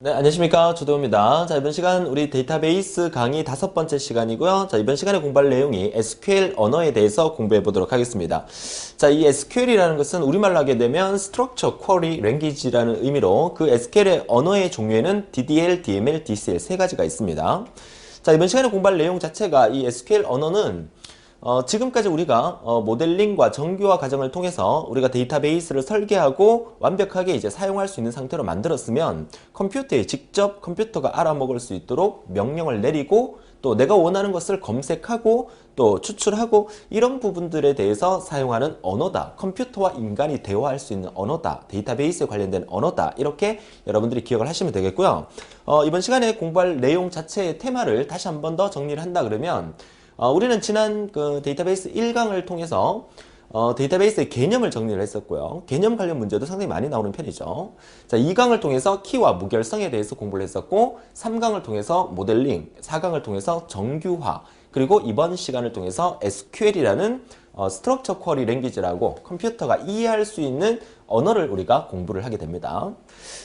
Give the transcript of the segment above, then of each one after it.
네, 안녕하십니까. 조도우입니다. 자, 이번 시간 우리 데이터베이스 강의 5번째 시간이고요. 자, 이번 시간에 공부할 내용이 SQL 언어에 대해서 공부해 보도록 하겠습니다. 자, 이 SQL이라는 것은 우리말로 하게 되면 Structure Query Language라는 의미로 그 SQL의 언어의 종류에는 DDL, DML, DCL 세 가지가 있습니다. 자, 이번 시간에 공부할 내용 자체가 이 SQL 언어는 지금까지 우리가 모델링과 정규화 과정을 통해서 우리가 데이터베이스를 설계하고 완벽하게 이제 사용할 수 있는 상태로 만들었으면 컴퓨터에 직접 컴퓨터가 알아먹을 수 있도록 명령을 내리고 또 내가 원하는 것을 검색하고 또 추출하고 이런 부분들에 대해서 사용하는 언어다. 컴퓨터와 인간이 대화할 수 있는 언어다. 데이터베이스에 관련된 언어다. 이렇게 여러분들이 기억을 하시면 되겠고요. 이번 시간에 공부할 내용 자체의 테마를 다시 한 번 더 정리를 한다 그러면 우리는 지난 그 데이터베이스 1강을 통해서 데이터베이스의 개념을 정리를 했었고요. 개념 관련 문제도 상당히 많이 나오는 편이죠. 자, 2강을 통해서 키와 무결성에 대해서 공부를 했었고 3강을 통해서 모델링, 4강을 통해서 정규화, 그리고 이번 시간을 통해서 SQL이라는 스트럭처 쿼리 랭귀지라고 컴퓨터가 이해할 수 있는 언어를 우리가 공부를 하게 됩니다.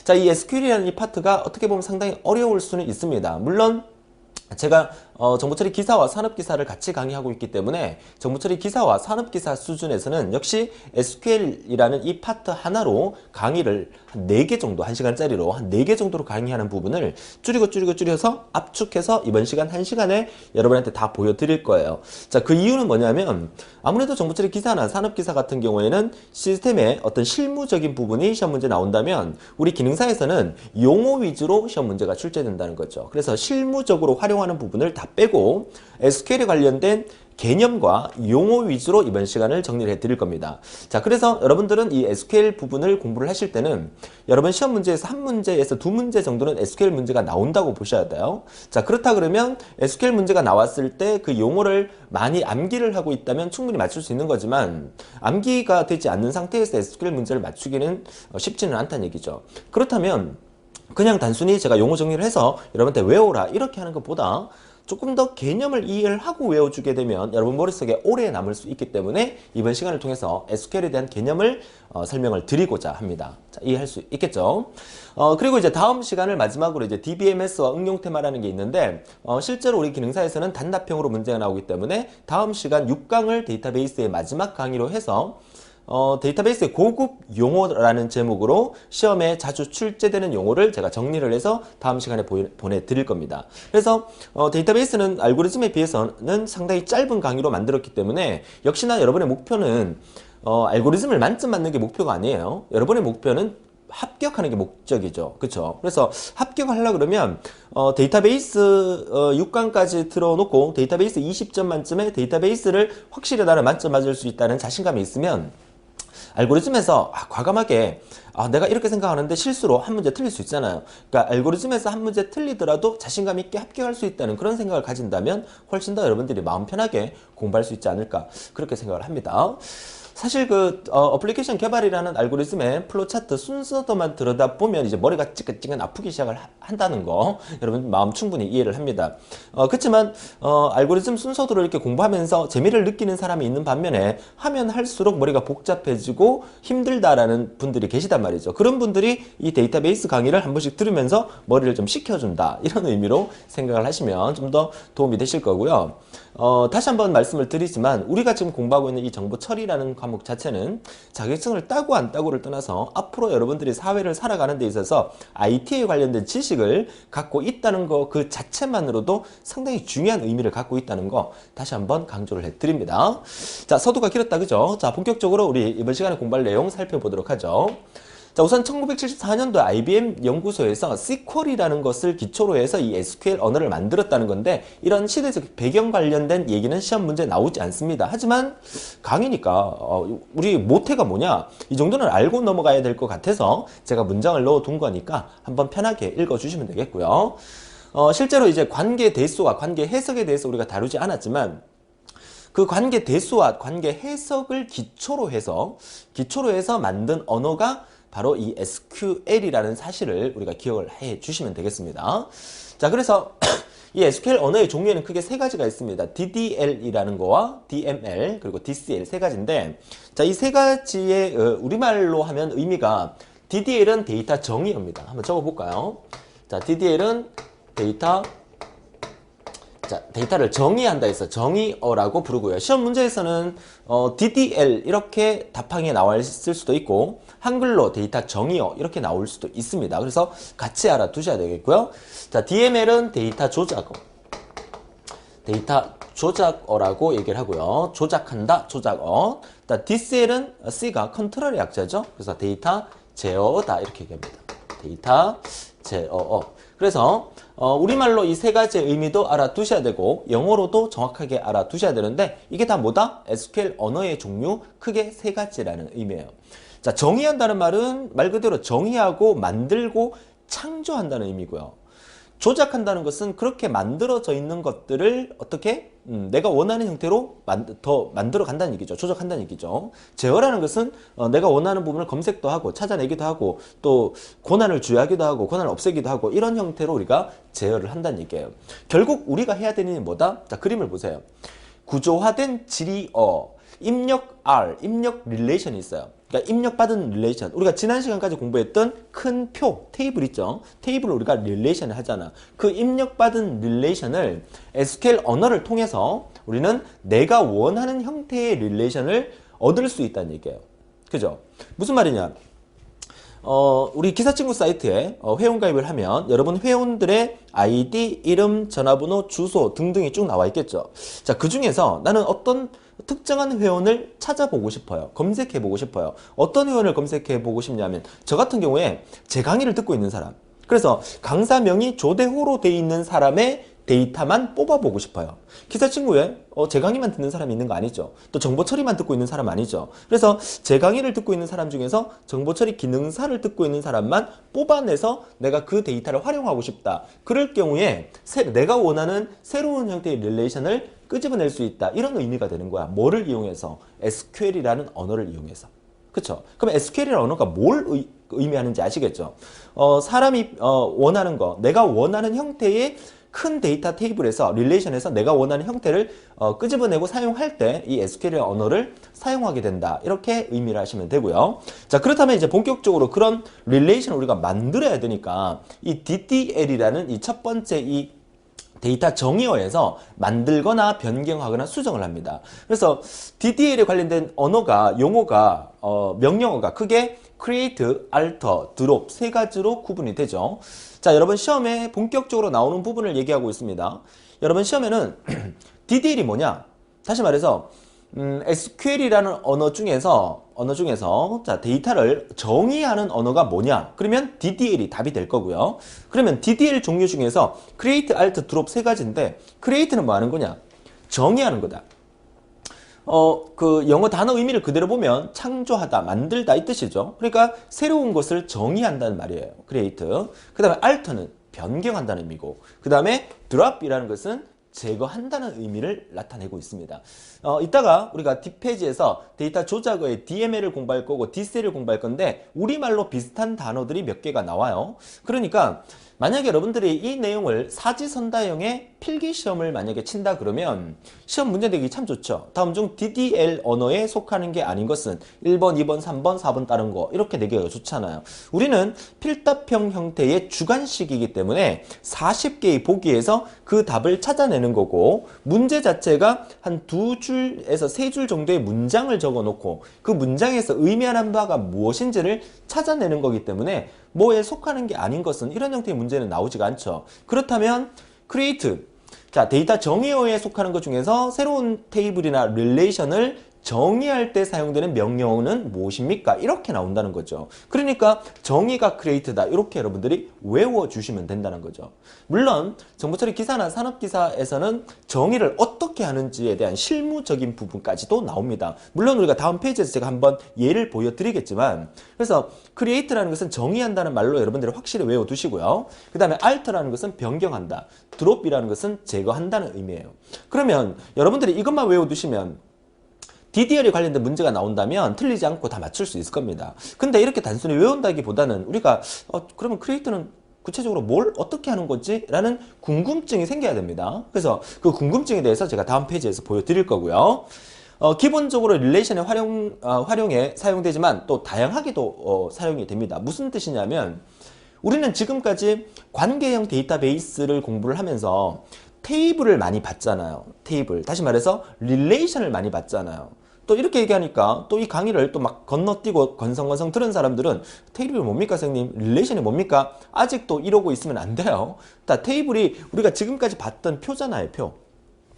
자, 이 SQL이라는 이 파트가 어떻게 보면 상당히 어려울 수는 있습니다. 물론 제가 정보처리 기사와 산업기사를 같이 강의하고 있기 때문에 정보처리 기사와 산업기사 수준에서는 역시 SQL이라는 이 파트 하나로 강의를 한 4개 정도, 1시간짜리로 한 4개 정도로 강의하는 부분을 줄여서 압축해서 이번 시간 1시간에 여러분한테 다 보여드릴 거예요. 자, 그 이유는 뭐냐면 아무래도 정보처리 기사나 산업기사 같은 경우에는 시스템의 어떤 실무적인 부분이 시험 문제 나온다면 우리 기능사에서는 용어 위주로 시험 문제가 출제된다는 거죠. 그래서 실무적으로 활용하는 부분을 다 빼고 SQL에 관련된 개념과 용어 위주로 이번 시간을 정리를 해 드릴 겁니다. 자, 그래서 여러분들은 이 SQL 부분을 공부를 하실 때는 여러분 시험 문제에서 한 문제에서 두 문제 정도는 SQL 문제가 나온다고 보셔야 돼요. 자, 그렇다 그러면 SQL 문제가 나왔을 때 그 용어를 많이 암기를 하고 있다면 충분히 맞출 수 있는 거지만 암기가 되지 않는 상태에서 SQL 문제를 맞추기는 쉽지는 않다는 얘기죠. 그렇다면 그냥 단순히 제가 용어 정리를 해서 여러분한테 외워라 이렇게 하는 것보다 조금 더 개념을 이해를 하고 외워주게 되면 여러분 머릿속에 오래 남을 수 있기 때문에 이번 시간을 통해서 SQL에 대한 개념을 설명을 드리고자 합니다. 자, 이해할 수 있겠죠? 그리고 이제 다음 시간을 마지막으로 이제 DBMS와 응용 테마라는 게 있는데 실제로 우리 기능사에서는 단답형으로 문제가 나오기 때문에 다음 시간 6강을 데이터베이스의 마지막 강의로 해서 데이터베이스의 고급 용어라는 제목으로 시험에 자주 출제되는 용어를 제가 정리를 해서 다음 시간에 보내드릴 겁니다. 그래서 데이터베이스는 알고리즘에 비해서는 상당히 짧은 강의로 만들었기 때문에 역시나 여러분의 목표는 알고리즘을 만점 맞는 게 목표가 아니에요. 여러분의 목표는 합격하는 게 목적이죠. 그쵸? 그래서 합격을 하려고 그러면 데이터베이스 6강까지 틀어놓고 데이터베이스 20점 만점에 데이터베이스를 확실히 나는 만점 맞을 수 있다는 자신감이 있으면 알고리즘에서 과감하게 내가 이렇게 생각하는데 실수로 한 문제 틀릴 수 있잖아요. 그러니까 알고리즘에서 한 문제 틀리더라도 자신감 있게 합격할 수 있다는 그런 생각을 가진다면 훨씬 더 여러분들이 마음 편하게 공부할 수 있지 않을까 그렇게 생각을 합니다. 사실 그 어플리케이션 개발이라는 알고리즘의 플로차트 순서도만 들여다보면 이제 머리가 찌끈찌끈 아프기 시작을 한다는 거 여러분 마음 충분히 이해를 합니다. 그렇지만 알고리즘 순서도를 이렇게 공부하면서 재미를 느끼는 사람이 있는 반면에 하면 할수록 머리가 복잡해지고 힘들다라는 분들이 계시단 말이죠. 그런 분들이 이 데이터베이스 강의를 한 번씩 들으면서 머리를 좀 식혀준다 이런 의미로 생각을 하시면 좀 더 도움이 되실 거고요. 다시 한번 말씀을 드리지만 우리가 지금 공부하고 있는 이 정보 처리라는 과목 자체는 자격증을 따고 안 따고를 떠나서 앞으로 여러분들이 사회를 살아가는 데 있어서 IT에 관련된 지식을 갖고 있다는 거 그 자체만으로도 상당히 중요한 의미를 갖고 있다는 거 다시 한번 강조를 해드립니다. 자, 서두가 길었다 그죠? 자, 본격적으로 우리 이번 시간에 공부할 내용 살펴보도록 하죠. 자, 우선 1974년도 IBM 연구소에서 SQL이라는 것을 기초로 해서 이 SQL 언어를 만들었다는 건데 이런 시대적 배경 관련된 얘기는 시험 문제에 나오지 않습니다. 하지만 강의니까 우리 모태가 뭐냐? 이 정도는 알고 넘어가야 될 것 같아서 제가 문장을 넣어둔 거니까 한번 편하게 읽어주시면 되겠고요. 실제로 이제 관계 대수와 관계 해석에 대해서 우리가 다루지 않았지만 그 관계 대수와 관계 해석을 기초로 해서 만든 언어가 바로 이 SQL이라는 사실을 우리가 기억을 해 주시면 되겠습니다. 자, 그래서 이 SQL 언어의 종류에는 크게 세 가지가 있습니다. DDL이라는 거와 DML 그리고 DCL 세 가지인데 자, 이 세 가지의 우리말로 하면 의미가 DDL은 데이터 정의어입니다. 한번 적어볼까요? 자, DDL은 데이터를 정의한다 해서 정의어라고 부르고요. 시험 문제에서는 DDL 이렇게 답항에 나와 있을 수도 있고 한글로 데이터 정의어 이렇게 나올 수도 있습니다. 그래서 같이 알아두셔야 되겠고요. 자, DML은 데이터 조작어라고 얘기를 하고요. 조작한다, 조작어. 자, DCL은 C가 컨트롤의 약자죠. 그래서 데이터 제어다 이렇게 얘기합니다. 데이터 제어어. 그래서 우리말로 이 세 가지의 의미도 알아두셔야 되고 영어로도 정확하게 알아두셔야 되는데 이게 다 뭐다? SQL 언어의 종류 크게 세 가지라는 의미예요. 자, 정의한다는 말은 말 그대로 정의하고 만들고 창조한다는 의미고요. 조작한다는 것은 그렇게 만들어져 있는 것들을 어떻게 내가 원하는 형태로 더 만들어 간다는 얘기죠. 조작한다는 얘기죠. 제어라는 것은 내가 원하는 부분을 검색도 하고 찾아내기도 하고 또 고난을 주의하기도 하고 고난을 없애기도 하고 이런 형태로 우리가 제어를 한다는 얘기예요. 결국 우리가 해야 되는 일은 뭐다? 자, 그림을 보세요. 구조화된 질의어, 입력 R, 입력 릴레이션이 있어요. 그러니까 입력받은 릴레이션. 우리가 지난 시간까지 공부했던 큰 표, 테이블 있죠? 테이블을 우리가 릴레이션을 하잖아. 그 입력받은 릴레이션을 SQL 언어를 통해서 우리는 내가 원하는 형태의 릴레이션을 얻을 수 있다는 얘기예요. 그죠? 무슨 말이냐? 우리 기사친구 사이트에 회원가입을 하면 여러분 회원들의 아이디, 이름, 전화번호, 주소 등등이 쭉 나와 있겠죠. 자, 그 중에서 나는 어떤 특정한 회원을 찾아보고 싶어요. 검색해보고 싶어요. 어떤 회원을 검색해보고 싶냐면 저 같은 경우에 제 강의를 듣고 있는 사람, 그래서 강사명이 조대호로 돼 있는 사람의 데이터만 뽑아보고 싶어요. 기사 친구에 제 강의만 듣는 사람이 있는 거 아니죠. 또 정보 처리만 듣고 있는 사람 아니죠. 그래서 제 강의를 듣고 있는 사람 중에서 정보 처리 기능사를 듣고 있는 사람만 뽑아내서 내가 그 데이터를 활용하고 싶다. 그럴 경우에 내가 원하는 새로운 형태의 릴레이션을 끄집어낼 수 있다. 이런 의미가 되는 거야. 뭐를 이용해서? SQL이라는 언어를 이용해서. 그쵸? 그럼 SQL이라는 언어가 뭘 의미하는지 아시겠죠? 사람이 원하는 거, 내가 원하는 형태의 큰 데이터 테이블에서 릴레이션에서 내가 원하는 형태를 끄집어내고 사용할 때 이 SQL 언어를 사용하게 된다. 이렇게 의미를 하시면 되고요. 자, 그렇다면 이제 본격적으로 그런 릴레이션을 우리가 만들어야 되니까 이 DDL이라는 이 첫 번째 이 데이터 정의어에서 만들거나 변경하거나 수정을 합니다. 그래서 DDL에 관련된 언어가, 용어가, 명령어가 크게 create, alter, drop 세 가지로 구분이 되죠. 자, 여러분 시험에 본격적으로 나오는 부분을 얘기하고 있습니다. 여러분 시험에는 DDL이 뭐냐? 다시 말해서 SQL이라는 언어 중에서 자, 데이터를 정의하는 언어가 뭐냐? 그러면 DDL이 답이 될 거고요. 그러면 DDL 종류 중에서 create, alter, drop 세 가지인데 create는 뭐 하는 거냐? 정의하는 거다. 그 영어 단어 의미를 그대로 보면 창조하다, 만들다 이 뜻이죠. 그러니까 새로운 것을 정의한다는 말이에요. create. 그 다음에 alter는 변경한다는 의미고, 그 다음에 drop이라는 것은 제거한다는 의미를 나타내고 있습니다. 이따가 우리가 뒷페이지에서 데이터 조작어의 DML을 공부할 거고 DCL을 공부할 건데 우리말로 비슷한 단어들이 몇 개가 나와요. 그러니까 만약에 여러분들이 이 내용을 사지선다형의 필기시험을 만약에 친다 그러면 시험 문제 내기 참 좋죠. 다음 중 DDL 언어에 속하는 게 아닌 것은 1번, 2번, 3번, 4번 다른 거 이렇게 내기가 좋잖아요. 우리는 필답형 형태의 주관식이기 때문에 40개의 보기에서 그 답을 찾아내는 거고 문제 자체가 한 2줄에서 3줄 정도의 문장을 적어 놓고 그 문장에서 의미하는 바가 무엇인지를 찾아내는 거기 때문에 뭐에 속하는 게 아닌 것은 이런 형태의 문제는 나오지가 않죠. 그렇다면 create, 자, 데이터 정의어에 속하는 것 중에서 새로운 테이블이나 릴레이션을 정의할 때 사용되는 명령어는 무엇입니까? 이렇게 나온다는 거죠. 그러니까 정의가 create다 이렇게 여러분들이 외워주시면 된다는 거죠. 물론 정보처리 기사나 산업기사에서는 정의를 어떻게 하는지에 대한 실무적인 부분까지도 나옵니다. 물론 우리가 다음 페이지에서 제가 한번 예를 보여드리겠지만, 그래서 create라는 것은 정의한다는 말로 여러분들이 확실히 외워두시고요. 그 다음에 alter라는 것은 변경한다, drop이라는 것은 제거한다는 의미예요. 그러면 여러분들이 이것만 외워두시면 DDL에 관련된 문제가 나온다면 틀리지 않고 다 맞출 수 있을 겁니다. 근데 이렇게 단순히 외운다기보다는 우리가 그러면 크리에이트는 구체적으로 뭘 어떻게 하는 거지? 라는 궁금증이 생겨야 됩니다. 그래서 그 궁금증에 대해서 제가 다음 페이지에서 보여드릴 거고요. 기본적으로 릴레이션의 활용에 사용되지만 또 다양하게도 사용이 됩니다. 무슨 뜻이냐면 우리는 지금까지 관계형 데이터베이스를 공부를 하면서 테이블을 많이 봤잖아요. 테이블. 다시 말해서 릴레이션을 많이 봤잖아요. 또 이렇게 얘기하니까 또 이 강의를 또 막 건너뛰고 건성건성 들은 사람들은 테이블이 뭡니까 선생님? 릴레이션이 뭡니까? 아직도 이러고 있으면 안 돼요. 테이블이 우리가 지금까지 봤던 표잖아요. 표.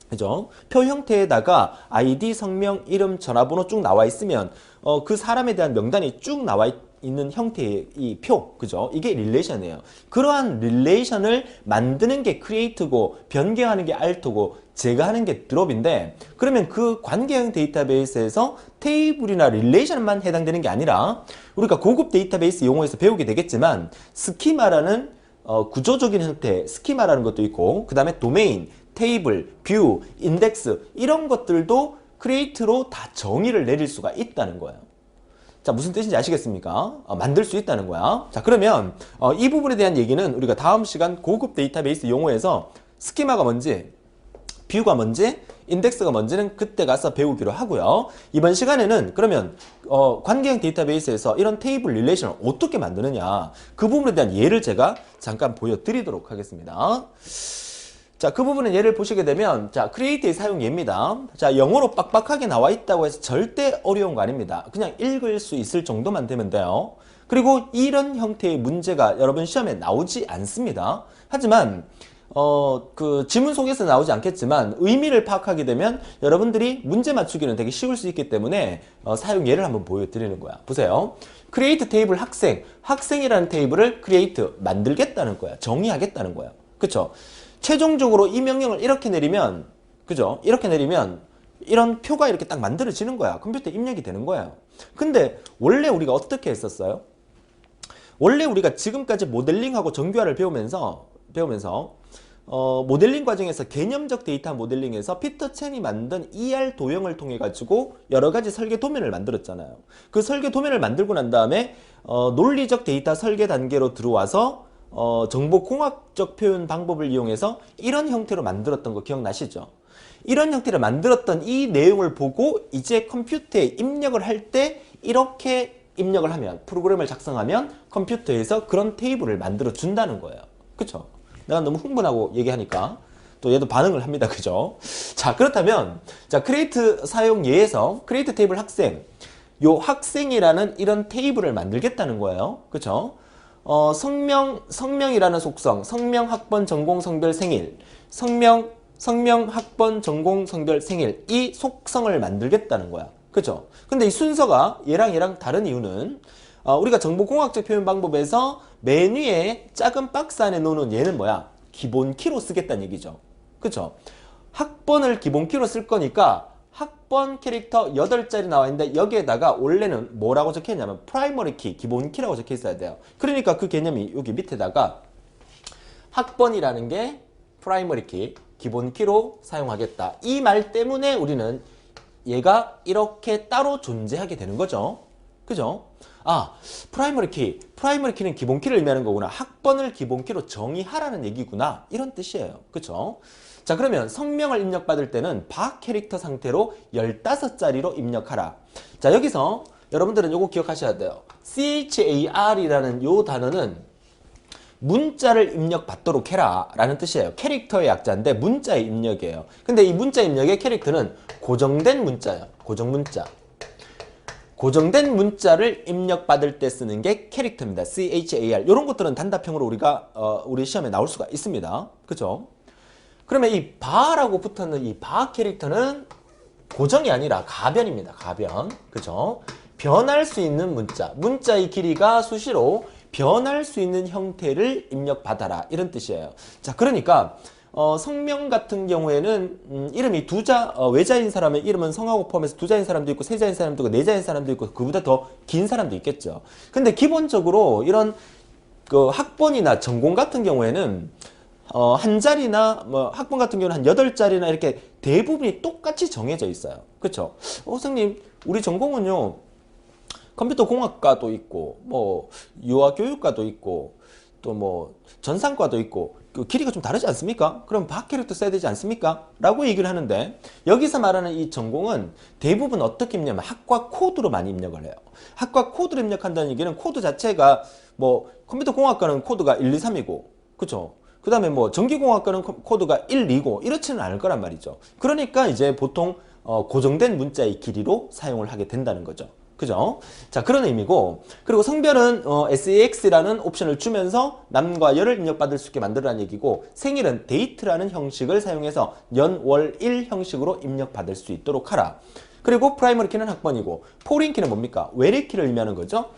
그죠? 표 형태에다가 아이디, 성명, 이름, 전화번호 쭉 나와 있으면 그 사람에 대한 명단이 쭉 나와 있는 형태의 이 표, 그죠? 이게 릴레이션이에요. 그러한 릴레이션을 만드는 게 크리에이트고 변경하는 게 알트고 제거하는 게 드롭인데, 그러면 그 관계형 데이터베이스에서 테이블이나 릴레이션만 해당되는 게 아니라 우리가 고급 데이터베이스 용어에서 배우게 되겠지만 스키마라는 구조적인 형태, 스키마라는 것도 있고, 그 다음에 도메인, 테이블, 뷰, 인덱스 이런 것들도 크리에이트로 다 정의를 내릴 수가 있다는 거예요. 자, 무슨 뜻인지 아시겠습니까? 만들 수 있다는 거야. 자, 그러면 이 부분에 대한 얘기는 우리가 다음 시간 고급 데이터베이스 용어에서 스키마가 뭔지, 뷰가 뭔지, 인덱스가 뭔지는 그때 가서 배우기로 하고요. 이번 시간에는 그러면 관계형 데이터베이스에서 이런 테이블 릴레이션을 어떻게 만드느냐, 그 부분에 대한 예를 제가 잠깐 보여드리도록 하겠습니다. 자, 그 부분은 예를 보시게 되면, 자, 크리에이트의 사용 예입니다. 자, 영어로 빡빡하게 나와 있다고 해서 절대 어려운 거 아닙니다. 그냥 읽을 수 있을 정도만 되면 돼요. 그리고 이런 형태의 문제가 여러분 시험에 나오지 않습니다. 하지만 그 지문 속에서 나오지 않겠지만 의미를 파악하게 되면 여러분들이 문제 맞추기는 되게 쉬울 수 있기 때문에 사용 예를 한번 보여드리는 거야. 보세요. 크리에이트 테이블 학생, 학생이라는 테이블을 크리에이트 만들겠다는 거야. 정의하겠다는 거야. 그쵸? 최종적으로 이 명령을 이렇게 내리면, 그죠? 이렇게 내리면 이런 표가 이렇게 딱 만들어지는 거야. 컴퓨터에 입력이 되는 거예요. 근데 원래 우리가 어떻게 했었어요? 원래 우리가 지금까지 모델링하고 정교화를 배우면서 모델링 과정에서 개념적 데이터 모델링에서 피터 첸이 만든 ER 도형을 통해 가지고 여러 가지 설계 도면을 만들었잖아요. 그 설계 도면을 만들고 난 다음에 논리적 데이터 설계 단계로 들어와서 정보공학적 표현 방법을 이용해서 이런 형태로 만들었던 거 기억나시죠? 이런 형태를 만들었던 이 내용을 보고 이제 컴퓨터에 입력을 할 때 이렇게 입력을 하면, 프로그램을 작성하면 컴퓨터에서 그런 테이블을 만들어 준다는 거예요. 그쵸? 내가 너무 흥분하고 얘기하니까 또 얘도 반응을 합니다. 그죠? 자, 그렇다면 자, 크리에이트 사용 예에서 크리에이트 테이블 학생, 요 학생이라는 이런 테이블을 만들겠다는 거예요. 그쵸? 성명이라는 속성, 성명, 학번, 전공, 성별, 생일, 성명, 학번, 전공, 성별, 생일, 이 속성을 만들겠다는 거야. 그죠? 근데 이 순서가 얘랑 다른 이유는 우리가 정보공학적 표현 방법에서 메뉴에 작은 박스 안에 놓는 얘는 뭐야? 기본 키로 쓰겠다는 얘기죠. 그죠? 학번을 기본 키로 쓸 거니까 학번 캐릭터 8자리 나와 있는데 여기에다가 원래는 뭐라고 적혀 있냐면 프라이머리 키, 기본 키라고 적혀 있어야 돼요. 그러니까 그 개념이 여기 밑에다가 학번이라는 게 프라이머리 키, 기본 키로 사용하겠다. 이 말 때문에 우리는 얘가 이렇게 따로 존재하게 되는 거죠. 그죠? 아, 프라이머리 키는 기본 키를 의미하는 거구나. 학번을 기본 키로 정의하라는 얘기구나. 이런 뜻이에요. 그죠? 자, 그러면 성명을 입력받을 때는 바 캐릭터 상태로 15자리로 입력하라. 자, 여기서 여러분들은 요거 기억하셔야 돼요. CHAR이라는 요 단어는 문자를 입력받도록 해라 라는 뜻이에요. 캐릭터의 약자인데 문자의 입력이에요. 근데 이 문자 입력의 캐릭터는 고정된 문자예요. 고정 문자. 고정된 문자를 입력받을 때 쓰는 게 캐릭터입니다. CHAR. 이런 것들은 단답형으로 우리가 우리 시험에 나올 수가 있습니다. 그죠? 그러면 이 바라고 붙었는 이 바 캐릭터는 고정이 아니라 가변입니다. 가변. 그죠? 변할 수 있는 문자. 문자의 길이가 수시로 변할 수 있는 형태를 입력받아라. 이런 뜻이에요. 자, 그러니까 성명 같은 경우에는 이름이 외자인 사람의 이름은 성하고 포함해서 두자인 사람도 있고 세자인 사람도 있고 네자인 사람도 있고 그보다 더 긴 사람도 있겠죠. 근데 기본적으로 이런 그 학번이나 전공 같은 경우에는 한 자리나 뭐 학번 같은 경우는 한 8자리나 이렇게 대부분이 똑같이 정해져 있어요. 그쵸? 선생님, 우리 전공은요 컴퓨터 공학과도 있고 뭐 유아교육과도 있고 또 뭐 전산과도 있고 그 길이가 좀 다르지 않습니까? 그럼 박 캐릭터 써야 되지 않습니까? 라고 얘기를 하는데 여기서 말하는 이 전공은 대부분 어떻게 입력하면 학과 코드로 많이 입력을 해요. 학과 코드로 입력한다는 얘기는 코드 자체가 뭐 컴퓨터 공학과는 코드가 1, 2, 3이고 그쵸? 그 다음에 뭐 전기공학과는 코드가 1, 2고 이렇지는 않을 거란 말이죠. 그러니까 이제 보통 고정된 문자의 길이로 사용을 하게 된다는 거죠. 그죠? 자, 그런 의미고, 그리고 성별은 SEX라는 옵션을 주면서 남과 여를 입력받을 수 있게 만들어라는 얘기고, 생일은 date라는 형식을 사용해서 연, 월, 일 형식으로 입력받을 수 있도록 하라. 그리고 프라이머리 키는 학번이고, 포린 키는 뭡니까? 외래 키를 의미하는 거죠.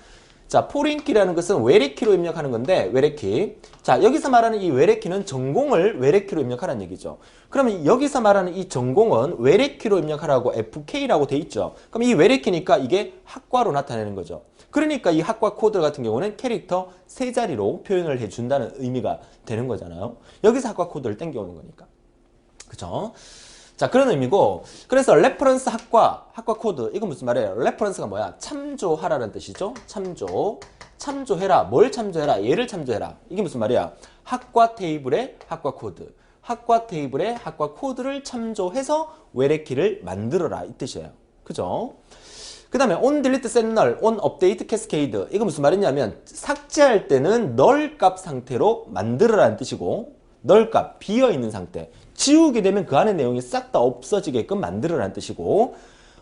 자, 포린 키라는 것은 외래 키로 입력하는 건데, 외래 키. 자, 여기서 말하는 이 외래 키는 전공을 외래 키로 입력하라는 얘기죠. 그러면 여기서 말하는 이 전공은 외래 키로 입력하라고 FK라고 돼 있죠. 그럼 이 외래 키니까 이게 학과로 나타내는 거죠. 그러니까 이 학과 코드 같은 경우는 캐릭터 세 자리로 표현을 해준다는 의미가 되는 거잖아요. 여기서 학과 코드를 땡겨오는 거니까. 그죠? 자, 그런 의미고, 그래서 레퍼런스 학과 코드, 이건 무슨 말이에요? 레퍼런스가 뭐야? 참조하라는 뜻이죠? 참조해라. 뭘 참조해라? 얘를 참조해라. 이게 무슨 말이야? 학과 테이블의 학과 코드. 학과 테이블의 학과 코드를 참조해서 외래키를 만들어라. 이 뜻이에요. 그죠? 그 다음에 on delete set null, on update cascade. 이거 무슨 말이냐면, 삭제할 때는 null 값 상태로 만들어라는 뜻이고, null 값, 비어있는 상태. 지우게 되면 그 안에 내용이 싹 다 없어지게끔 만들어라는 뜻이고,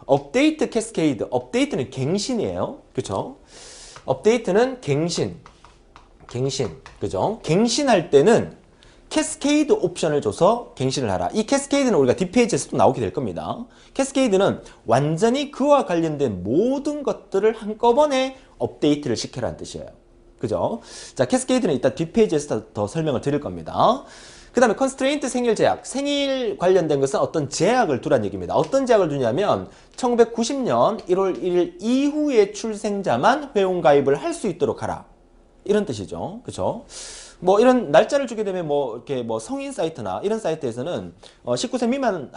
업데이트 캐스케이드, 업데이트는 갱신이에요. 그쵸? 업데이트는 갱신, 그죠? 갱신할 때는 캐스케이드 옵션을 줘서 갱신을 하라. 이 캐스케이드는 우리가 뒷페이지에서도 나오게 될 겁니다. 캐스케이드는 완전히 그와 관련된 모든 것들을 한꺼번에 업데이트를 시켜라는 뜻이에요. 그죠? 자, 캐스케이드는 이따 뒷페이지에서 더 설명을 드릴 겁니다. 그 다음에 constraint 생일 제약. 생일 관련된 것은 어떤 제약을 두란 얘기입니다. 어떤 제약을 두냐면 1990년 1월 1일 이후의 출생자만 회원가입을 할 수 있도록 하라. 이런 뜻이죠. 그쵸? 뭐 이런 날짜를 주게 되면 뭐 이렇게 뭐 성인 사이트나 이런 사이트에서는 19세 미만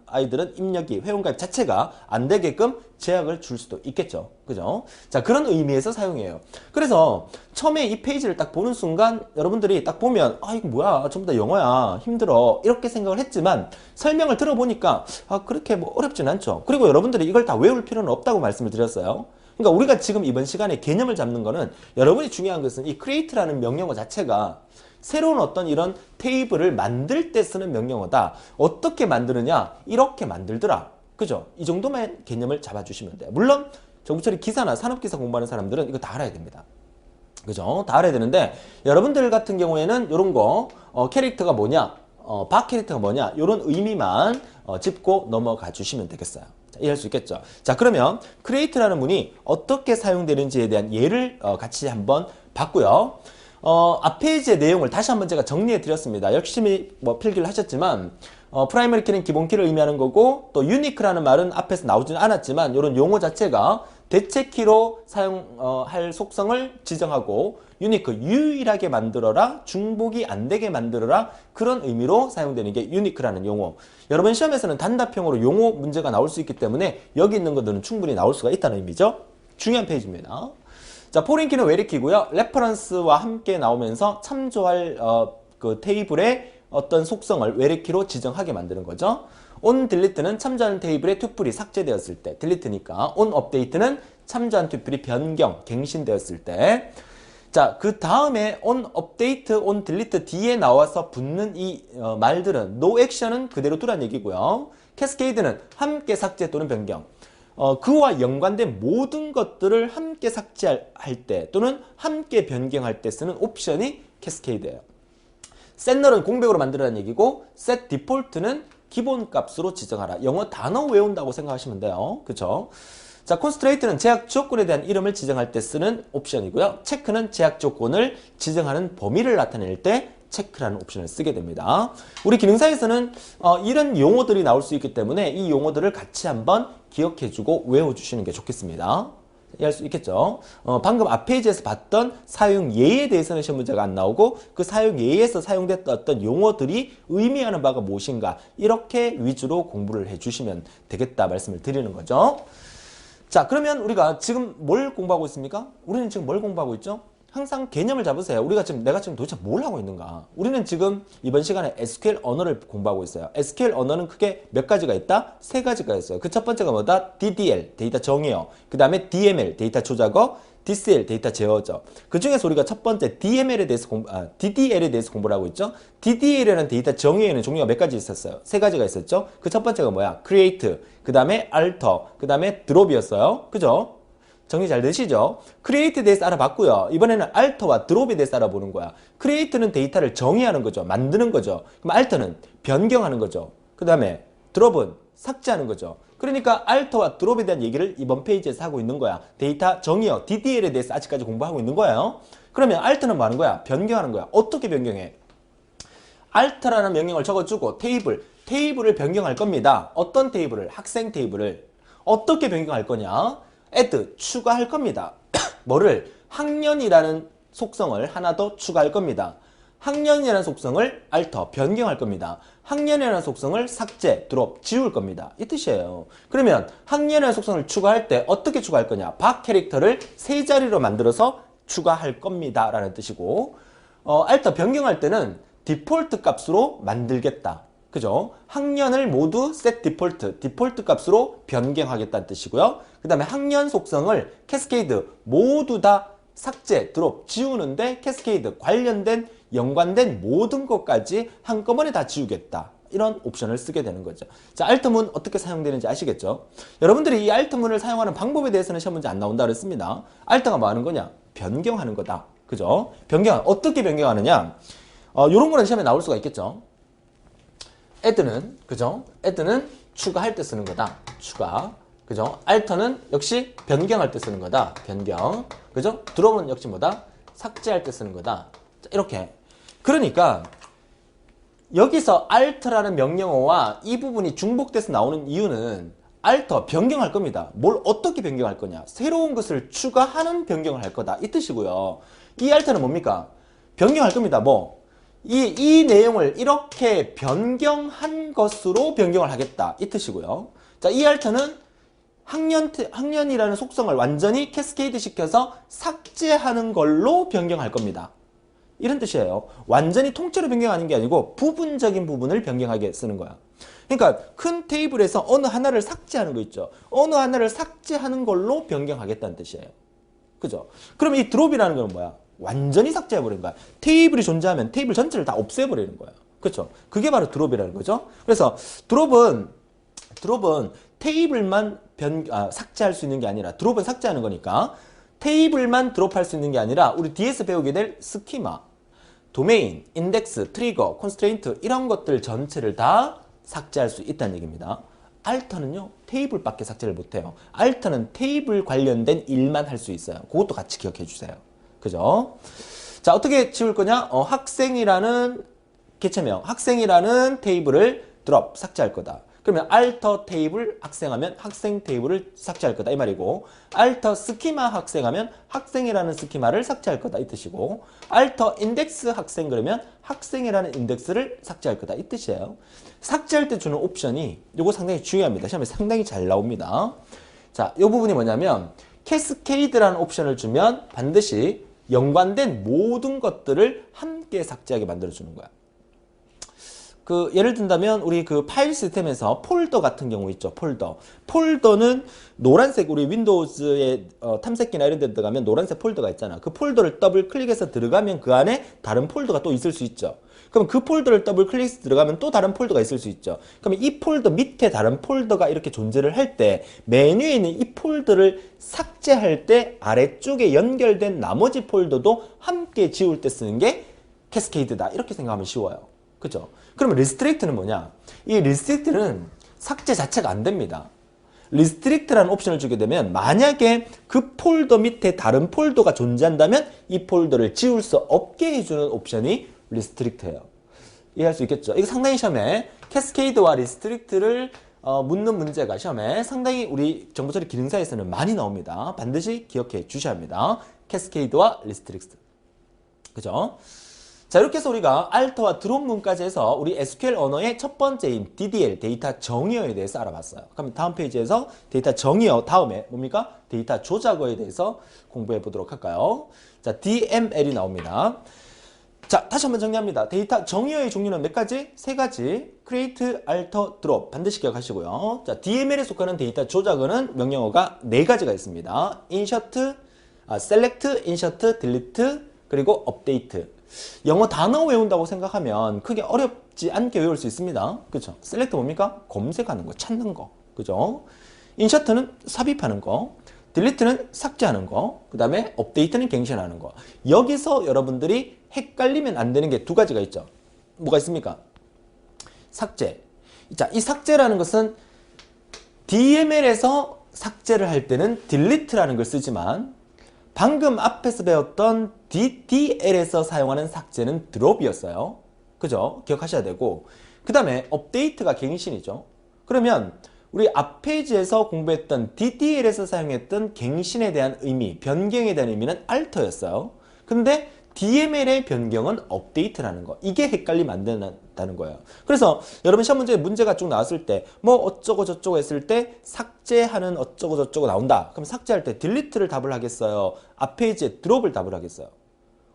아이들은 입력이 회원가입 자체가 안 되게끔 제약을 줄 수도 있겠죠. 그죠? 자, 그런 의미에서 사용해요. 그래서 처음에 이 페이지를 딱 보는 순간 여러분들이 딱 보면 아, 이거 뭐야? 전부 다 영어야. 힘들어. 이렇게 생각을 했지만 설명을 들어보니까 아, 그렇게 뭐 어렵진 않죠. 그리고 여러분들이 이걸 다 외울 필요는 없다고 말씀을 드렸어요. 그러니까 우리가 지금 이번 시간에 개념을 잡는 거는 여러분이 중요한 것은 이 create라는 명령어 자체가 새로운 어떤 이런 테이블을 만들 때 쓰는 명령어다. 어떻게 만드느냐? 이렇게 만들더라. 그죠? 이 정도만 개념을 잡아주시면 돼요. 물론 정부처리 기사나 산업기사 공부하는 사람들은 이거 다 알아야 됩니다. 그죠? 다 알아야 되는데 여러분들 같은 경우에는 이런 거 캐릭터가 뭐냐? 박 캐릭터가 뭐냐? 이런 의미만 짚고 넘어가 주시면 되겠어요. 이해할 수 있겠죠? 자, 그러면 create라는 문이 어떻게 사용되는지에 대한 예를 같이 한번 봤고요. 앞 페이지의 내용을 다시 한번 제가 정리해 드렸습니다. 열심히 뭐 필기를 하셨지만 프라이머리 키는 기본 키를 의미하는 거고 또 유니크라는 말은 앞에서 나오지는 않았지만 이런 용어 자체가 대체 키로 사용할 속성을 지정하고 유니크, 유일하게 만들어라, 중복이 안 되게 만들어라 그런 의미로 사용되는 게 유니크라는 용어. 여러분 시험에서는 단답형으로 용어 문제가 나올 수 있기 때문에 여기 있는 것들은 충분히 나올 수가 있다는 의미죠. 중요한 페이지입니다. 자, 포린 키는 외래 키고요. 레퍼런스와 함께 나오면서 참조할 그 테이블의 어떤 속성을 외래 키로 지정하게 만드는 거죠. on delete는 참조한 테이블의 투플이 삭제되었을 때, delete니까 on update는 참조한 투플이 변경, 갱신되었을 때. 자, 그 다음에 on update, on delete 뒤에 나와서 붙는 이 말들은 no action은 그대로 두란 얘기고요. cascade는 함께 삭제 또는 변경. 그와 연관된 모든 것들을 함께 삭제할 때 또는 함께 변경할 때 쓰는 옵션이 cascade예요. set null은 공백으로 만들어라는 얘기고 set default는 기본 값으로 지정하라. 영어 단어 외운다고 생각하시면 돼요. 그쵸? 자, constraint는 제약 조건에 대한 이름을 지정할 때 쓰는 옵션이고요. 체크는 제약 조건을 지정하는 범위를 나타낼 때 체크라는 옵션을 쓰게 됩니다. 우리 기능사에서는 이런 용어들이 나올 수 있기 때문에 이 용어들을 같이 한번 기억해주고 외워주시는 게 좋겠습니다. 이해할 수 있겠죠? 방금 앞 페이지에서 봤던 사용 예에 대해서는 시험 문제가 안 나오고 그 사용 예에서 사용됐던 어떤 용어들이 의미하는 바가 무엇인가 이렇게 위주로 공부를 해주시면 되겠다 말씀을 드리는 거죠. 자, 그러면 우리가 지금 뭘 공부하고 있습니까? 우리는 지금 뭘 공부하고 있죠? 항상 개념을 잡으세요. 내가 지금 도대체 뭘 하고 있는가? 우리는 지금 이번 시간에 SQL 언어를 공부하고 있어요. SQL 언어는 크게 몇 가지가 있다? 세 가지가 있어요. 그 첫 번째가 뭐다? DDL, 데이터 정의어. 그 다음에 DML, 데이터 조작어. DCL, 데이터 제어죠. 그 중에서 우리가 첫 번째 DDL에 대해서 공부를 하고 있죠. DDL이라는 데이터 정의에는 종류가 몇 가지 있었어요. 세 가지가 있었죠. 그 첫 번째가 뭐야? Create, 그 다음에 Alter, 그 다음에 Drop이었어요. 그죠? 정리 잘 되시죠? Create에 대해서 알아봤고요. 이번에는 Alter와 Drop에 대해서 알아보는 거야. Create는 데이터를 정의하는 거죠. 만드는 거죠. 그럼 Alter는 변경하는 거죠. 그 다음에 Drop은 삭제하는 거죠. 그러니까 Alter와 Drop에 대한 얘기를 이번 페이지에서 하고 있는 거야. 데이터 정의어, DDL에 대해서 아직까지 공부하고 있는 거예요. 그러면 Alter는 뭐 하는 거야? 변경하는 거야. 어떻게 변경해? Alter라는 명령을 적어주고 테이블을 변경할 겁니다. 어떤 테이블을? 학생 테이블을. 어떻게 변경할 거냐? add, 추가할 겁니다. 뭐를? 학년이라는 속성을 하나 더 추가할 겁니다. 학년이라는 속성을 alter, 변경할 겁니다. 학년이라는 속성을 삭제, drop, 지울 겁니다. 이 뜻이에요. 그러면 학년이라는 속성을 추가할 때 어떻게 추가할 거냐? 박 캐릭터를 세 자리로 만들어서 추가할 겁니다. 라는 뜻이고, alter, 변경할 때는 디폴트 값으로 만들겠다. 그죠? 학년을 모두 set 디폴트 값으로 변경하겠다는 뜻이고요. 그 다음에 학년 속성을 캐스케이드 모두 다 삭제, 드롭, 지우는데 캐스케이드 관련된 연관된 모든 것까지 한꺼번에 다 지우겠다. 이런 옵션을 쓰게 되는 거죠. 자, 알트문 어떻게 사용되는지 아시겠죠? 여러분들이 이 알트문을 사용하는 방법에 대해서는 시험 문제 안 나온다 그랬습니다. 알트가 뭐 하는 거냐? 변경하는 거다. 그죠? 어떻게 변경하느냐? 요런 거는 시험에 나올 수가 있겠죠. add는, 그죠? add는 추가할 때 쓰는 거다. 추가. 그죠? alter는 역시 변경할 때 쓰는 거다. 변경. 그죠? drop은 역시 뭐다? 삭제할 때 쓰는 거다. 자, 이렇게. 그러니까 여기서 alter라는 명령어와 이 부분이 중복돼서 나오는 이유는 alter, 변경할 겁니다. 뭘 어떻게 변경할 거냐? 새로운 것을 추가하는 변경을 할 거다. 이 뜻이고요. 이 alter는 뭡니까? 변경할 겁니다. 뭐? 이 내용을 이렇게 변경한 것으로 변경을 하겠다. 이 뜻이고요. 자, 이 alter는 학년이라는 속성을 완전히 캐스케이드 시켜서 삭제하는 걸로 변경할 겁니다. 이런 뜻이에요. 완전히 통째로 변경하는 게 아니고 부분적인 부분을 변경하게 쓰는 거야. 그러니까 큰 테이블에서 어느 하나를 삭제하는 거 있죠. 어느 하나를 삭제하는 걸로 변경하겠다는 뜻이에요. 그죠? 그럼 이 드롭이라는 건 뭐야? 완전히 삭제해버리는 거야. 테이블이 존재하면 테이블 전체를 다 없애버리는 거야. 그렇죠? 그게 바로 드롭이라는 거죠. 그래서 드롭은 테이블만 삭제할 수 있는 게 아니라 드롭은 삭제하는 거니까 테이블만 드롭할 수 있는 게 아니라 우리 뒤에서 배우게 될 스키마, 도메인, 인덱스, 트리거, 컨스트레인트 이런 것들 전체를 다 삭제할 수 있다는 얘기입니다. alter는요. 테이블밖에 삭제를 못해요. alter는 테이블 관련된 일만 할 수 있어요. 그것도 같이 기억해 주세요. 그죠? 자, 어떻게 지울 거냐? 학생이라는 개체명, 학생이라는 테이블을 drop, 삭제할 거다. 그러면 alter 테이블 학생하면 학생 테이블을 삭제할 거다 이 말이고, alter 스키마 학생하면 학생이라는 스키마를 삭제할 거다 이 뜻이고, alter 인덱스 학생 그러면 학생이라는 인덱스를 삭제할 거다 이 뜻이에요. 삭제할 때 주는 옵션이 이거 상당히 중요합니다. 시험에 상당히 잘 나옵니다. 자, 이 부분이 뭐냐면 캐스케이드라는 옵션을 주면 반드시 연관된 모든 것들을 함께 삭제하게 만들어주는 거야. 예를 든다면 우리 파일 시스템에서 폴더 같은 경우 있죠. 폴더는 노란색 우리 윈도우즈의 탐색기나 이런 데 들어가면 노란색 폴더가 있잖아. 그 폴더를 더블 클릭해서 들어가면 그 안에 다른 폴더가 또 있을 수 있죠. 그럼 그 폴더를 더블 클릭해서 들어가면 또 다른 폴더가 있을 수 있죠. 그러면 이 폴더 밑에 다른 폴더가 이렇게 존재를 할 때 메뉴에 있는 이 폴더를 삭제할 때 아래쪽에 연결된 나머지 폴더도 함께 지울 때 쓰는 게 캐스케이드다. 이렇게 생각하면 쉬워요. 그죠? 그러면 리스트릭트는 뭐냐? 이 리스트릭트는 삭제 자체가 안 됩니다. 리스트릭트라는 옵션을 주게 되면 만약에 그 폴더 밑에 다른 폴더가 존재한다면 이 폴더를 지울 수 없게 해주는 옵션이 리스트릭트예요. 이해할 수 있겠죠? 이거 상당히 시험에 캐스케이드와 리스트릭트를 묻는 문제가 시험에 상당히 우리 정보처리 기능사에서는 많이 나옵니다. 반드시 기억해 주셔야 합니다. 캐스케이드와 리스트릭트. 그죠? 자, 이렇게 해서 우리가 alter와 드롭문까지 해서 우리 SQL 언어의 첫 번째인 DDL, 데이터 정의어에 대해서 알아봤어요. 그럼 다음 페이지에서 데이터 정의어 다음에 뭡니까? 데이터 조작어에 대해서 공부해 보도록 할까요? 자, DML이 나옵니다. 자, 다시 한번 정리합니다. 데이터 정의어의 종류는 몇 가지? 세 가지. create, alter, drop 반드시 기억하시고요. 자, DML에 속하는 데이터 조작어는 명령어가 네 가지가 있습니다. insert, select, insert, delete, 그리고 update. 영어 단어 외운다고 생각하면 크게 어렵지 않게 외울 수 있습니다. 그죠? select 뭡니까? 검색하는 거, 찾는 거. 그죠? insert는 삽입하는 거. delete는 삭제하는 거. 그 다음에 update는 갱신하는 거. 여기서 여러분들이 헷갈리면 안 되는 게 두 가지가 있죠. 뭐가 있습니까? 삭제. 자, 이 삭제라는 것은 DML에서 삭제를 할 때는 delete라는 걸 쓰지만 방금 앞에서 배웠던 DDL에서 사용하는 삭제는 drop이었어요. 그죠? 기억하셔야 되고 그 다음에 update가 갱신이죠. 그러면 우리 앞 페이지에서 공부했던 DDL에서 사용했던 갱신에 대한 의미, 변경에 대한 의미는 alter였어요. 근데 DML의 변경은 update라는 거. 이게 헷갈리면 안 된다는 거예요. 그래서 여러분 시험 문제가 쭉 나왔을 때 뭐 어쩌고 저쩌고 했을 때 삭제하는 어쩌고 저쩌고 나온다. 그럼 삭제할 때 delete를 답을 하겠어요? 앞 페이지에 drop을 답을 하겠어요?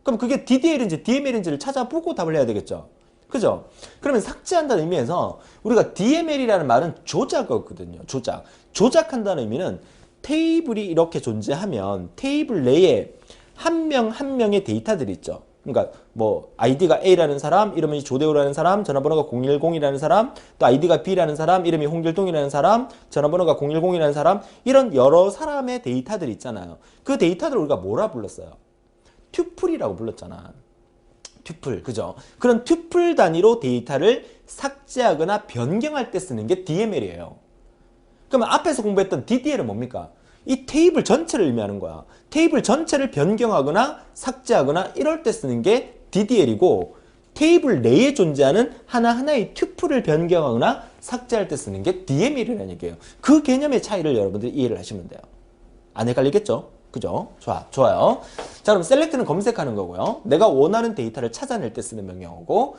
그럼 그게 DDL인지 DML인지를 찾아보고 답을 해야 되겠죠. 그죠? 그러면 삭제한다는 의미에서 우리가 DML이라는 말은 조작어거든요. 조작. 조작한다는 의미는 테이블이 이렇게 존재하면 테이블 내에 한 명 한 명의 데이터들이 있죠. 그러니까 뭐 아이디가 A라는 사람, 이름이 조대호라는 사람, 전화번호가 010이라는 사람, 또 아이디가 B라는 사람, 이름이 홍길동이라는 사람, 전화번호가 010이라는 사람, 이런 여러 사람의 데이터들이 있잖아요. 그 데이터들을 우리가 뭐라 불렀어요? 튜플이라고 불렀잖아. 튜플, 그죠? 그런 튜플 단위로 데이터를 삭제하거나 변경할 때 쓰는 게 DML이에요. 그러면 앞에서 공부했던 DDL은 뭡니까? 이 테이블 전체를 의미하는 거야. 테이블 전체를 변경하거나 삭제하거나 이럴 때 쓰는 게 DDL이고 테이블 내에 존재하는 하나하나의 튜플을 변경하거나 삭제할 때 쓰는 게 DML이라는 얘기예요. 그 개념의 차이를 여러분들이 이해를 하시면 돼요. 안 헷갈리겠죠? 그죠? 좋아요. 자, 그럼 select는 검색하는 거고요. 내가 원하는 데이터를 찾아낼 때 쓰는 명령어고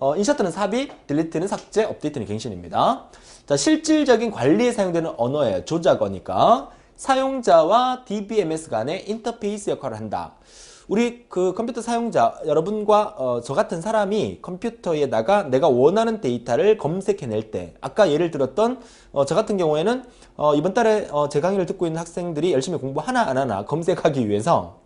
insert는 삽입, delete는 삭제, update는 갱신입니다. 자, 실질적인 관리에 사용되는 언어예요. 조작어니까 사용자와 DBMS 간의 인터페이스 역할을 한다. 우리 그 컴퓨터 사용자 여러분과 저 같은 사람이 컴퓨터에다가 내가 원하는 데이터를 검색해낼 때 아까 예를 들었던 저 같은 경우에는 이번 달에 제 강의를 듣고 있는 학생들이 열심히 공부 하나 안 하나 검색하기 위해서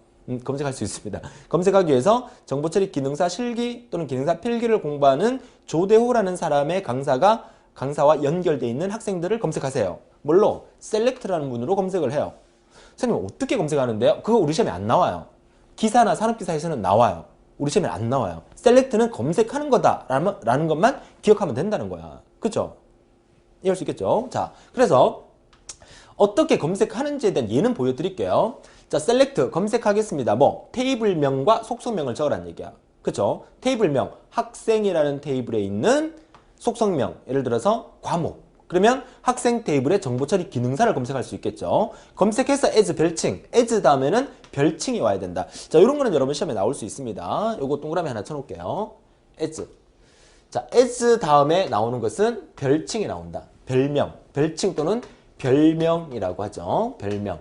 검색할 수 있습니다. 검색하기 위해서 정보처리 기능사 실기 또는 기능사 필기를 공부하는 조대호라는 사람의 강사와 연결되어 있는 학생들을 검색하세요. 뭘로? select라는 문으로 검색을 해요. 선생님 어떻게 검색하는데요? 그거 우리 시험에 안 나와요. 기사나 산업기사에서는 나와요. 우리 시험에 안 나와요. select는 검색하는 거다라는 것만 기억하면 된다는 거야. 그쵸? 이해할 수 있겠죠? 자, 그래서 어떻게 검색하는지에 대한 예는 보여드릴게요. 자, select 검색하겠습니다. 뭐 테이블명과 속성명을 적으라는 얘기야. 그쵸? 테이블명 학생이라는 테이블에 있는 속성명, 예를 들어서 과목. 그러면 학생 테이블의 정보처리 기능사를 검색할 수 있겠죠. 검색해서 as 별칭, as 다음에는 별칭이 와야 된다. 자, 이런 거는 여러분 시험에 나올 수 있습니다. 요거 동그라미 하나 쳐놓을게요. as. 자, as 다음에 나오는 것은 별칭이 나온다. 별명, 별칭 또는 별명이라고 하죠. 별명.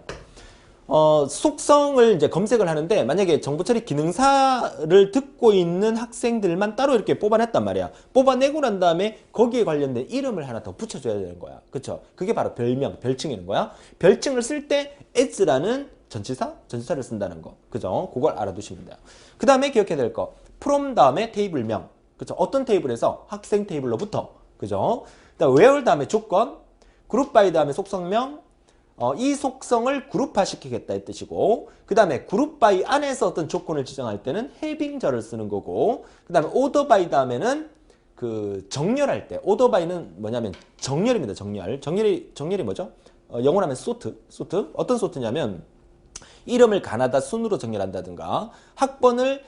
속성을 이제 검색을 하는데 만약에 정보처리 기능사를 듣고 있는 학생들만 따로 이렇게 뽑아냈단 말이야. 뽑아내고 난 다음에 거기에 관련된 이름을 하나 더 붙여줘야 되는 거야. 그쵸? 그게 바로 별명, 별칭이는 거야. 별칭을 쓸 때 as라는 전치사를 쓴다는 거. 그죠? 그걸 알아두시면 돼요. 그 다음에 기억해야 될 거. from 다음에 테이블명. 그쵸? 어떤 테이블에서? 학생 테이블로부터. 그죠? 그다음 where 다음에 조건. group by 다음에 속성명. 이 속성을 그룹화 시키겠다 의 뜻이고 그 다음에 그룹 바이 안에서 어떤 조건을 지정할 때는 해빙절을 쓰는 거고 그 다음에 오더 바이 다음에는 그 정렬할 때 오더 바이는 뭐냐면 정렬입니다. 정렬이 뭐죠? 영어로 하면 소트 어떤 소트냐면 이름을 가나다 순으로 정렬한다든가 학번을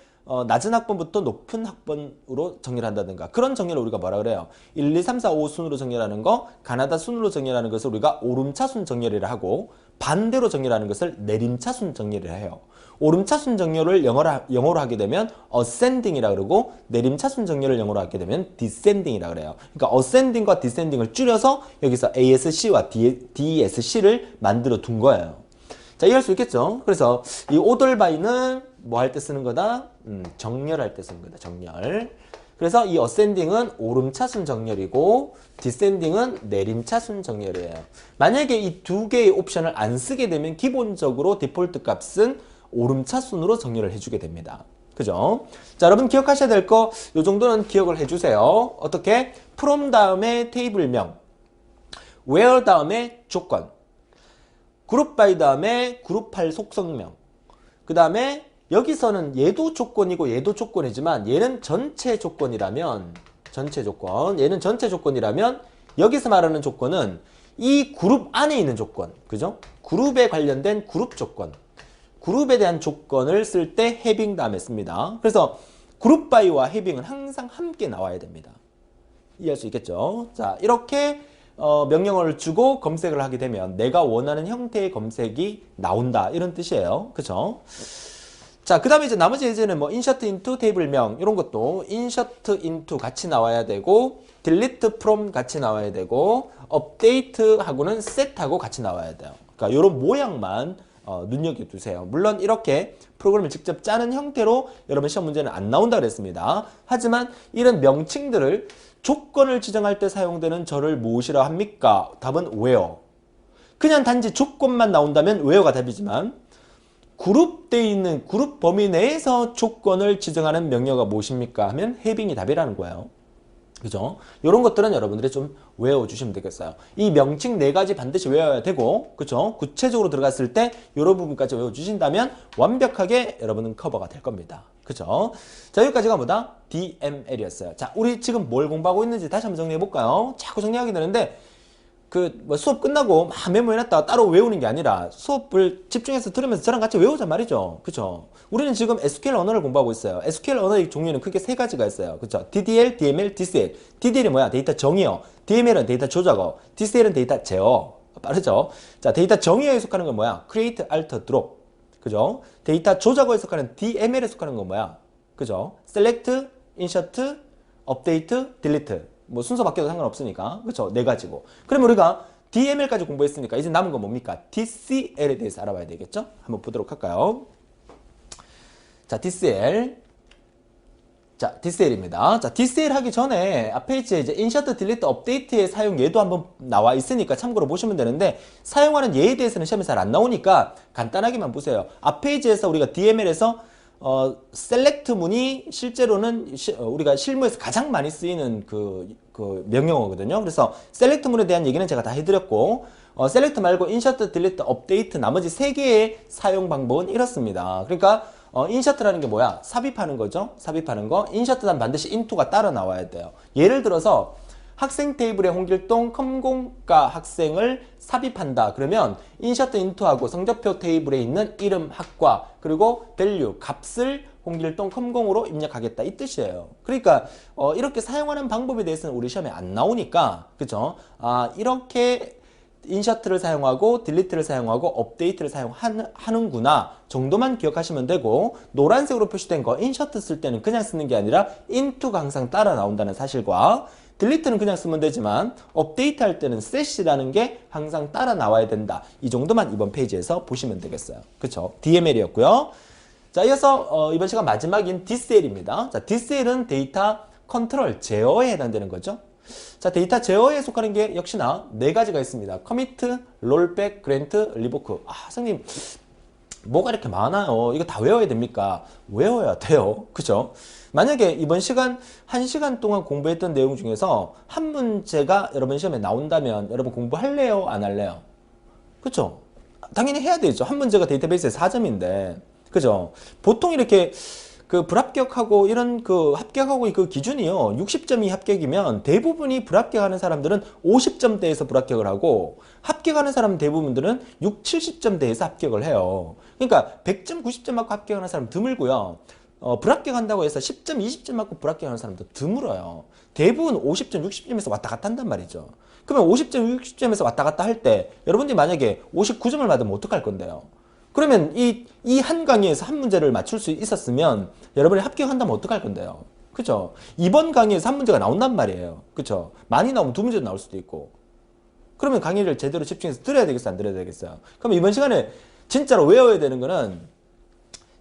낮은 학번부터 높은 학번으로 정렬한다든가 그런 정렬을 우리가 뭐라 그래요? 1, 2, 3, 4, 5 순으로 정렬하는 거 가나다 순으로 정렬하는 것을 우리가 오름차순 정렬이라 하고 반대로 정렬하는 것을 내림차순 정렬이라 해요. 오름차순 정렬을 영어로 하게 되면 ascending이라 그러고 내림차순 정렬을 영어로 하게 되면 descending이라 그래요. 그러니까 ascending과 descending을 줄여서 여기서 ASC와 DSC를 만들어 둔 거예요. 자, 이해할 수 있겠죠? 그래서 이 오돌바이는 뭐 할 때 쓰는 거다? 정렬할 때 쓰는 거다. 정렬. 그래서 이 어센딩은 오름차순 정렬이고 디센딩은 내림차순 정렬이에요. 만약에 이 두 개의 옵션을 안 쓰게 되면 기본적으로 디폴트 값은 오름차순으로 정렬을 해주게 됩니다. 그죠? 자, 여러분 기억하셔야 될 거 요 정도는 기억을 해주세요. 어떻게? from 다음에 테이블명, where 다음에 조건, 그룹 바이 다음에 그룹 파일 속성명, 그 다음에 여기서는 얘도 조건이고 얘도 조건이지만 얘는 전체 조건이라면 얘는 전체 조건이라면 여기서 말하는 조건은 이 그룹 안에 있는 조건, 그죠? 그룹에 관련된 그룹 조건, 그룹에 대한 조건을 쓸 때 해빙 다음에 씁니다. 그래서 그룹 바이와 해빙은 항상 함께 나와야 됩니다. 이해할 수 있겠죠? 자, 이렇게 명령어를 주고 검색을 하게 되면 내가 원하는 형태의 검색이 나온다 이런 뜻이에요. 그죠? 자, 그 다음에 이제 나머지 예제는 뭐 insert into 테이블명 이런 것도 insert into 같이 나와야 되고 delete from 같이 나와야 되고 update 하고는 set 하고 같이 나와야 돼요. 그러니까 이런 모양만 눈여겨두세요. 물론 이렇게 프로그램을 직접 짜는 형태로 여러분 시험 문제는 안 나온다 그랬습니다. 하지만 이런 명칭들을 조건을 지정할 때 사용되는 절을 무엇이라 합니까? 답은 where. 그냥 단지 조건만 나온다면 where가 답이지만 그룹되어 있는 그룹 범위 내에서 조건을 지정하는 명령어가 무엇입니까? 하면 해빙이 답이라는 거예요. 그죠? 이런 것들은 여러분들이 좀 외워주시면 되겠어요. 이 명칭 네 가지 반드시 외워야 되고, 그죠? 구체적으로 들어갔을 때 이런 부분까지 외워주신다면 완벽하게 여러분은 커버가 될 겁니다. 그죠? 자, 여기까지가 뭐다? DML이었어요. 자, 우리 지금 뭘 공부하고 있는지 다시 한번 정리해볼까요? 자꾸 정리하게 되는데, 뭐 수업 끝나고 막 메모해놨다가 따로 외우는 게 아니라 수업을 집중해서 들으면서 저랑 같이 외우자 말이죠. 그쵸? 우리는 지금 SQL 언어를 공부하고 있어요. SQL 언어의 종류는 크게 세 가지가 있어요. 그쵸? DDL, DML, DCL. DDL이 뭐야? 데이터 정의어. DML은 데이터 조작어. DCL은 데이터 제어. 빠르죠? 자, 데이터 정의어에 속하는 건 뭐야? Create, Alter, Drop. 그죠? 데이터 조작어에 속하는 DML에 속하는 건 뭐야? 그죠? Select, Insert, Update, Delete. 뭐 순서 바뀌어도 상관없으니까. 그쵸? 네 가지고. 그럼 우리가 DML까지 공부했으니까 이제 남은 건 뭡니까? DCL에 대해서 알아봐야 되겠죠? 한번 보도록 할까요? 자, DCL. 자, DCL입니다. 자, DCL 하기 전에 앞 페이지에 이제 Insert, Delete, Update의 사용 예도 한번 나와 있으니까 참고로 보시면 되는데 사용하는 예에 대해서는 시험에 잘 안 나오니까 간단하게만 보세요. 앞 페이지에서 우리가 DML에서 셀렉트 문이 실제로는 우리가 실무에서 가장 많이 쓰이는 그 명령어거든요. 그래서 셀렉트 문에 대한 얘기는 제가 다 해드렸고, 셀렉트 말고 인셔트, 딜리트, 업데이트 나머지 세 개의 사용 방법은 이렇습니다. 그러니까 인셔트라는 게 뭐야? 삽입하는 거죠. 삽입하는 거. 인셔트는 반드시 into가 따라 나와야 돼요. 예를 들어서 학생 테이블에 홍길동 컴공과 학생을 삽입한다. 그러면 insert into하고 성적표 테이블에 있는 이름, 학과, 그리고 value, 값을 홍길동 컴공으로 입력하겠다. 이 뜻이에요. 그러니까 이렇게 사용하는 방법에 대해서는 우리 시험에 안 나오니까, 그죠? 이렇게 인셔트를 사용하고 딜리트를 사용하고 업데이트를 사용하는구나 정도만 기억하시면 되고, 노란색으로 표시된 거 인셔트 쓸 때는 그냥 쓰는 게 아니라 into가 항상 따라 나온다는 사실과, 딜리트는 그냥 쓰면 되지만 업데이트 할 때는 set이라는 게 항상 따라 나와야 된다. 이 정도만 이번 페이지에서 보시면 되겠어요. 그쵸? DML이었고요. 자, 이어서 이번 시간 마지막인 DCL입니다. 자, DCL은 데이터 컨트롤, 제어에 해당되는 거죠. 자, 데이터 제어에 속하는 게 역시나 네 가지가 있습니다. commit, rollback, grant, revoke. 선생님 뭐가 이렇게 많아요. 이거 다 외워야 됩니까? 외워야 돼요. 그죠? 만약에 이번 시간 1시간 동안 공부했던 내용 중에서 한 문제가 여러분 시험에 나온다면 여러분 공부할래요? 안 할래요? 그죠? 당연히 해야 되죠. 한 문제가 데이터베이스에 4점인데. 그죠? 보통 이렇게 그 불합격하고 이런 그 합격하고 그 기준이요. 60점이 합격이면 대부분이 불합격하는 사람들은 50점대에서 불합격을 하고 합격하는 사람 대부분들은 6, 70점대에서 합격을 해요. 그러니까 100점, 90점 맞고 합격하는 사람 드물고요. 불합격한다고 해서 10점, 20점 맞고 불합격하는 사람도 드물어요. 대부분 50점, 60점에서 왔다 갔다 한단 말이죠. 그러면 50점, 60점에서 왔다 갔다 할 때 여러분들이 만약에 59점을 맞으면 어떡할 건데요? 그러면 이 한 강의에서 한 문제를 맞출 수 있었으면 여러분이 합격한다면 어떡할 건데요? 그죠? 이번 강의에서 한 문제가 나온단 말이에요. 그죠? 많이 나오면 두 문제도 나올 수도 있고. 그러면 강의를 제대로 집중해서 들어야 되겠어요? 안 들어야 되겠어요? 그럼 이번 시간에 진짜로 외워야 되는 거는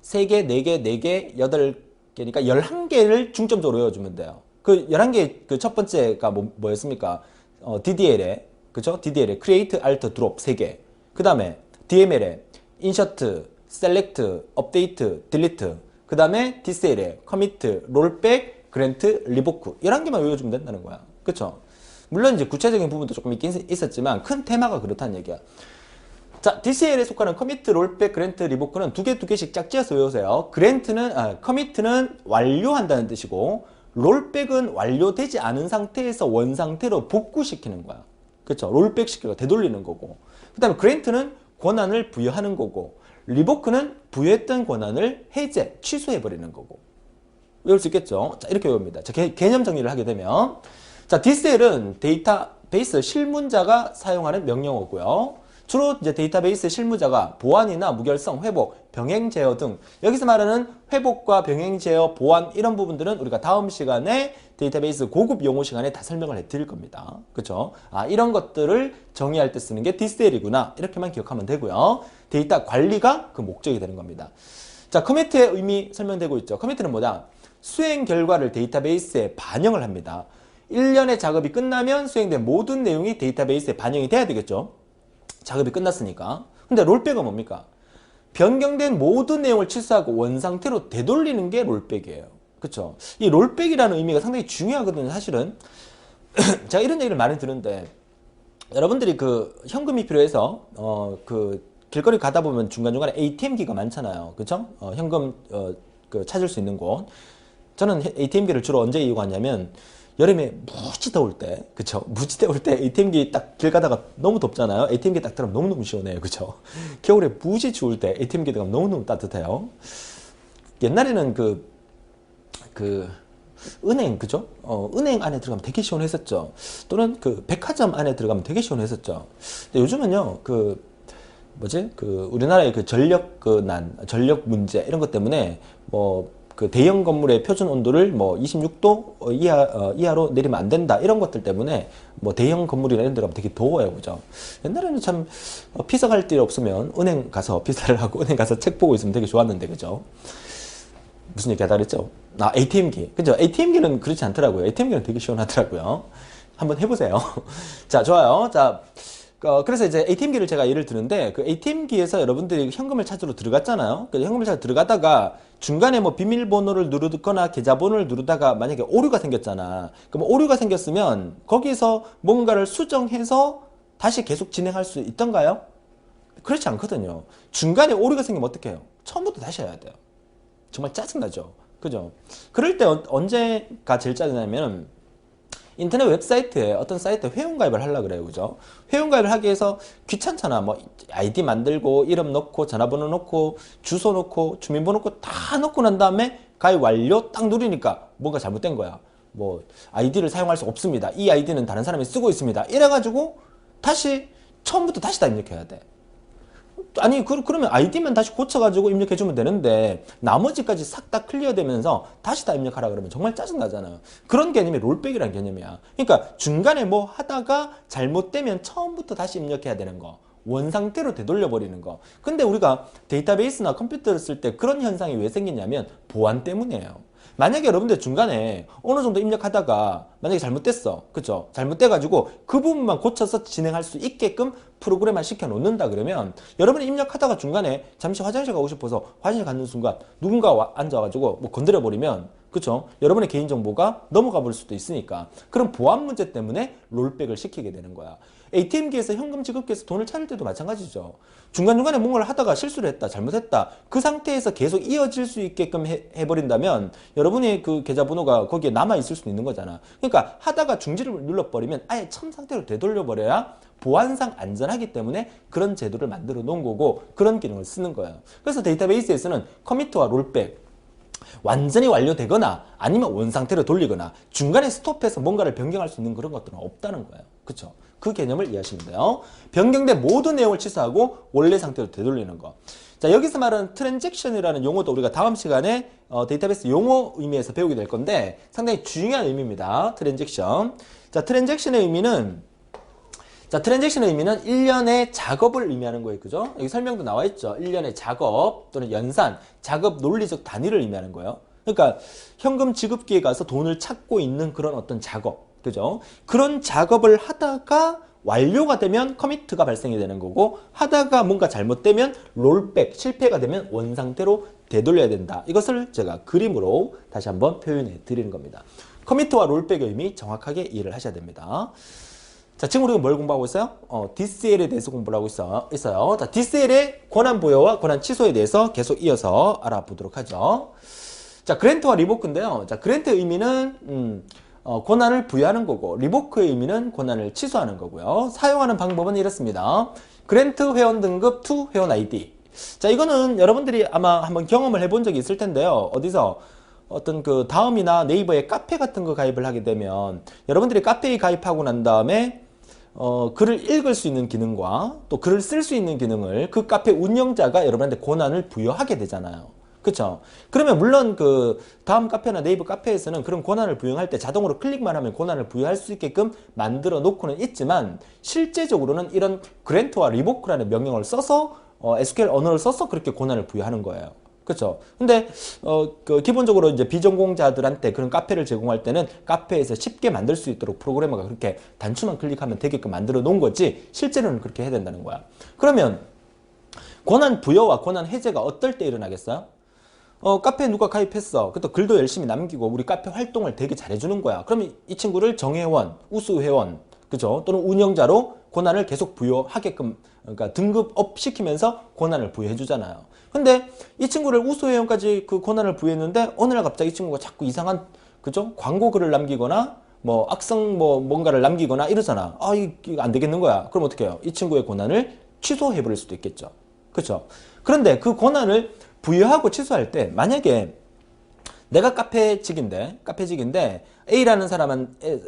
3개, 4개, 4개, 8개니까 11개를 중점적으로 외워주면 돼요. 그 11개 그 첫 번째가 뭐였습니까? DDL에, 그죠? DDL에 Create, Alt, Drop 3개. 그 다음에 DML에 Insert, Select, Update, Delete. 그 다음에 DCL에 Commit, Rollback, Grant, Revoke. 11개만 외워주면 된다는 거야. 그쵸? 물론 이제 구체적인 부분도 조금 있긴 있었지만 큰 테마가 그렇다는 얘기야. 자, DCL에 속하는 커미트, 롤백, 그랜트, 리보크는 두 개씩 짝지어서 외우세요. 커미트는 완료한다는 뜻이고, 롤백은 완료되지 않은 상태에서 원 상태로 복구시키는 거야. 그쵸? 롤백 시키고 되돌리는 거고. 그 다음에 그랜트는 권한을 부여하는 거고, 리보크는 부여했던 권한을 해제, 취소해버리는 거고. 외울 수 있겠죠? 자, 이렇게 외웁니다. 자, 개념 정리를 하게 되면, 자, DCL은 데이터베이스 실문자가 사용하는 명령어고요. 주로 이제 데이터베이스 실무자가 보안이나 무결성, 회복, 병행 제어 등 여기서 말하는 회복과 병행 제어, 보안 이런 부분들은 우리가 다음 시간에 데이터베이스 고급 용어 시간에 다 설명을 해드릴 겁니다. 그렇죠? 이런 것들을 정의할 때 쓰는 게 DCL이구나 이렇게만 기억하면 되고요. 데이터 관리가 그 목적이 되는 겁니다. 자, 커미트의 의미 설명되고 있죠. 커미트는 뭐냐? 수행 결과를 데이터베이스에 반영을 합니다. 1년의 작업이 끝나면 수행된 모든 내용이 데이터베이스에 반영이 돼야 되겠죠. 작업이 끝났으니까. 근데 롤백은 뭡니까? 변경된 모든 내용을 취소하고 원상태로 되돌리는 게 롤백이에요. 그쵸? 이 롤백이라는 의미가 상당히 중요하거든요, 사실은. 제가 이런 얘기를 많이 듣는데, 여러분들이 그 현금이 필요해서, 그 길거리 가다 보면 중간중간에 ATM기가 많잖아요. 그쵸? 현금, 그 찾을 수 있는 곳. 저는 ATM기를 주로 언제 이용하냐면, 여름에 무지 더울 때, 그쵸? 무지 더울 때 ATM기 딱 길 가다가 너무 덥잖아요. ATM기 딱 들어가면 너무너무 시원해요. 그쵸? 겨울에 무지 추울 때 ATM기 들어가면 너무너무 따뜻해요. 옛날에는 은행, 그죠? 은행 안에 들어가면 되게 시원했었죠. 또는 그 백화점 안에 들어가면 되게 시원했었죠. 근데 요즘은요, 우리나라의 그 전력 문제, 이런 것 때문에 그 대형 건물의 표준 온도를 26도 이하로 내리면 안 된다 이런 것들 때문에 대형 건물이나 이런 데 가면 되게 더워요. 그죠? 옛날에는 참 피서 갈 일 없으면 은행 가서 피서를 하고 은행 가서 책 보고 있으면 되게 좋았는데 그죠? 무슨 얘기 하다 그랬죠? ATM기. 그죠? ATM기는 그렇지 않더라고요. ATM기는 되게 시원하더라고요. 한번 해보세요. 자, 좋아요. 자, 그래서 이제 ATM기를 제가 예를 드는데 그 ATM기에서 여러분들이 현금을 찾으러 들어갔잖아요. 그 현금을 찾으러 들어가다가 중간에 비밀번호를 누르거나 계좌번호를 누르다가 만약에 오류가 생겼잖아. 그럼 오류가 생겼으면 거기서 뭔가를 수정해서 다시 계속 진행할 수 있던가요? 그렇지 않거든요. 중간에 오류가 생기면 어떻게 해요? 처음부터 다시 해야 돼요. 정말 짜증나죠. 그죠? 그럴 때 언제가 제일 짜증나냐면 인터넷 웹사이트에 어떤 사이트에 회원가입을 하려고 그래요. 그죠? 회원가입을 하기 위해서 귀찮잖아. 아이디 만들고 이름 넣고 전화번호 넣고 주소 넣고 주민번호 넣고 다 넣고 난 다음에 가입 완료 딱 누르니까 뭔가 잘못된 거야. 아이디를 사용할 수 없습니다. 이 아이디는 다른 사람이 쓰고 있습니다. 이래가지고 다시 처음부터 다시 다 입력해야 돼. 아니 그러면 아이디만 다시 고쳐가지고 입력해주면 되는데 나머지까지 싹 다 클리어되면서 다시 다 입력하라 그러면 정말 짜증나잖아요. 그런 개념이 롤백이라는 개념이야. 그러니까 중간에 하다가 잘못되면 처음부터 다시 입력해야 되는 거. 원상태로 되돌려버리는 거. 근데 우리가 데이터베이스나 컴퓨터를 쓸 때 그런 현상이 왜 생기냐면 보안 때문이에요. 만약에 여러분들 중간에 어느 정도 입력하다가 만약에 잘못됐어. 그쵸? 잘못돼가지고 그 부분만 고쳐서 진행할 수 있게끔 프로그램만 시켜놓는다 그러면 여러분이 입력하다가 중간에 잠시 화장실 가고 싶어서 화장실 가는 순간 누군가 앉아가지고 건드려버리면 그쵸? 여러분의 개인정보가 넘어가 버릴 수도 있으니까 그런 보안 문제 때문에 롤백을 시키게 되는 거야. ATM기에서 현금 지급기에서 돈을 찾을 때도 마찬가지죠. 중간중간에 뭔가를 하다가 실수를 했다, 잘못했다. 그 상태에서 계속 이어질 수 있게끔 해버린다면 여러분의 그 계좌번호가 거기에 남아있을 수도 있는 거잖아. 그러니까 하다가 중지를 눌러버리면 아예 처음 상태로 되돌려버려야 보안상 안전하기 때문에 그런 제도를 만들어 놓은 거고 그런 기능을 쓰는 거예요. 그래서 데이터베이스에서는 커미트와 롤백 완전히 완료되거나 아니면 원상태로 돌리거나 중간에 스톱해서 뭔가를 변경할 수 있는 그런 것들은 없다는 거예요. 그쵸? 그 개념을 이해하시면 돼요. 변경된 모든 내용을 취소하고 원래 상태로 되돌리는 거. 자, 여기서 말하는 트랜잭션이라는 용어도 우리가 다음 시간에 데이터베이스 용어 의미에서 배우게 될 건데 상당히 중요한 의미입니다. 트랜잭션. 자, 트랜잭션의 의미는 자, 트랜잭션의 의미는 일련의 작업을 의미하는 거예요. 그죠? 여기 설명도 나와 있죠. 일련의 작업 또는 연산, 작업 논리적 단위를 의미하는 거예요. 그러니까 현금 지급기에 가서 돈을 찾고 있는 그런 어떤 작업. 그죠? 그런 작업을 하다가 완료가 되면 커미트가 발생이 되는 거고, 하다가 뭔가 잘못되면 롤백, 실패가 되면 원상태로 되돌려야 된다. 이것을 제가 그림으로 다시 한번 표현해 드리는 겁니다. 커미트와 롤백의 의미 정확하게 이해를 하셔야 됩니다. 자, 지금 우리가 뭘 공부하고 있어요? DCL에 대해서 공부를 하고 있어요. 자, DCL의 권한 부여와 권한 취소에 대해서 계속 이어서 알아보도록 하죠. 자, 그랜트와 리보크인데요. 자, 그랜트의 의미는 권한을 부여하는 거고, 리보크의 의미는 권한을 취소하는 거고요. 사용하는 방법은 이렇습니다. 그랜트 회원 등급 to 회원 아이디. 자, 이거는 여러분들이 아마 한번 경험을 해본 적이 있을 텐데요. 어디서 어떤 그 다음이나 네이버에 카페 같은 거 가입을 하게 되면 여러분들이 카페에 가입하고 난 다음에 글을 읽을 수 있는 기능과 또 글을 쓸 수 있는 기능을 그 카페 운영자가 여러분한테 권한을 부여하게 되잖아요. 그쵸? 그러면 물론 그 다음 카페나 네이버 카페에서는 그런 권한을 부여할 때 자동으로 클릭만 하면 권한을 부여할 수 있게끔 만들어 놓고는 있지만, 실제적으로는 이런 그랜트와 리보크라는 명령을 써서 SQL 언어를 써서 그렇게 권한을 부여하는 거예요. 그렇죠. 근데 그 기본적으로 이제 비전공자들한테 그런 카페를 제공할 때는 카페에서 쉽게 만들 수 있도록 프로그래머가 그렇게 단추만 클릭하면 되게끔 만들어 놓은 거지, 실제로는 그렇게 해야 된다는 거야. 그러면 권한 부여와 권한 해제가 어떨 때 일어나겠어요? 카페에 누가 가입했어. 또 글도 열심히 남기고 우리 카페 활동을 되게 잘해주는 거야. 그러면 이 친구를 정회원, 우수회원, 그죠? 또는 운영자로 권한을 계속 부여하게끔, 그러니까 등급업 시키면서 권한을 부여해 주잖아요. 근데 이 친구를 우수회원까지 그 권한을 부여했는데 어느 날 갑자기 이 친구가 자꾸 이상한, 그죠? 광고 글을 남기거나 뭐 악성 뭔가를 남기거나 이러잖아. 이거 안 되겠는 거야. 그럼 어떻게 해요? 이 친구의 권한을 취소해 버릴 수도 있겠죠. 그렇죠? 그런데 그 권한을 부여하고 취소할 때, 만약에 내가 카페직인데 A라는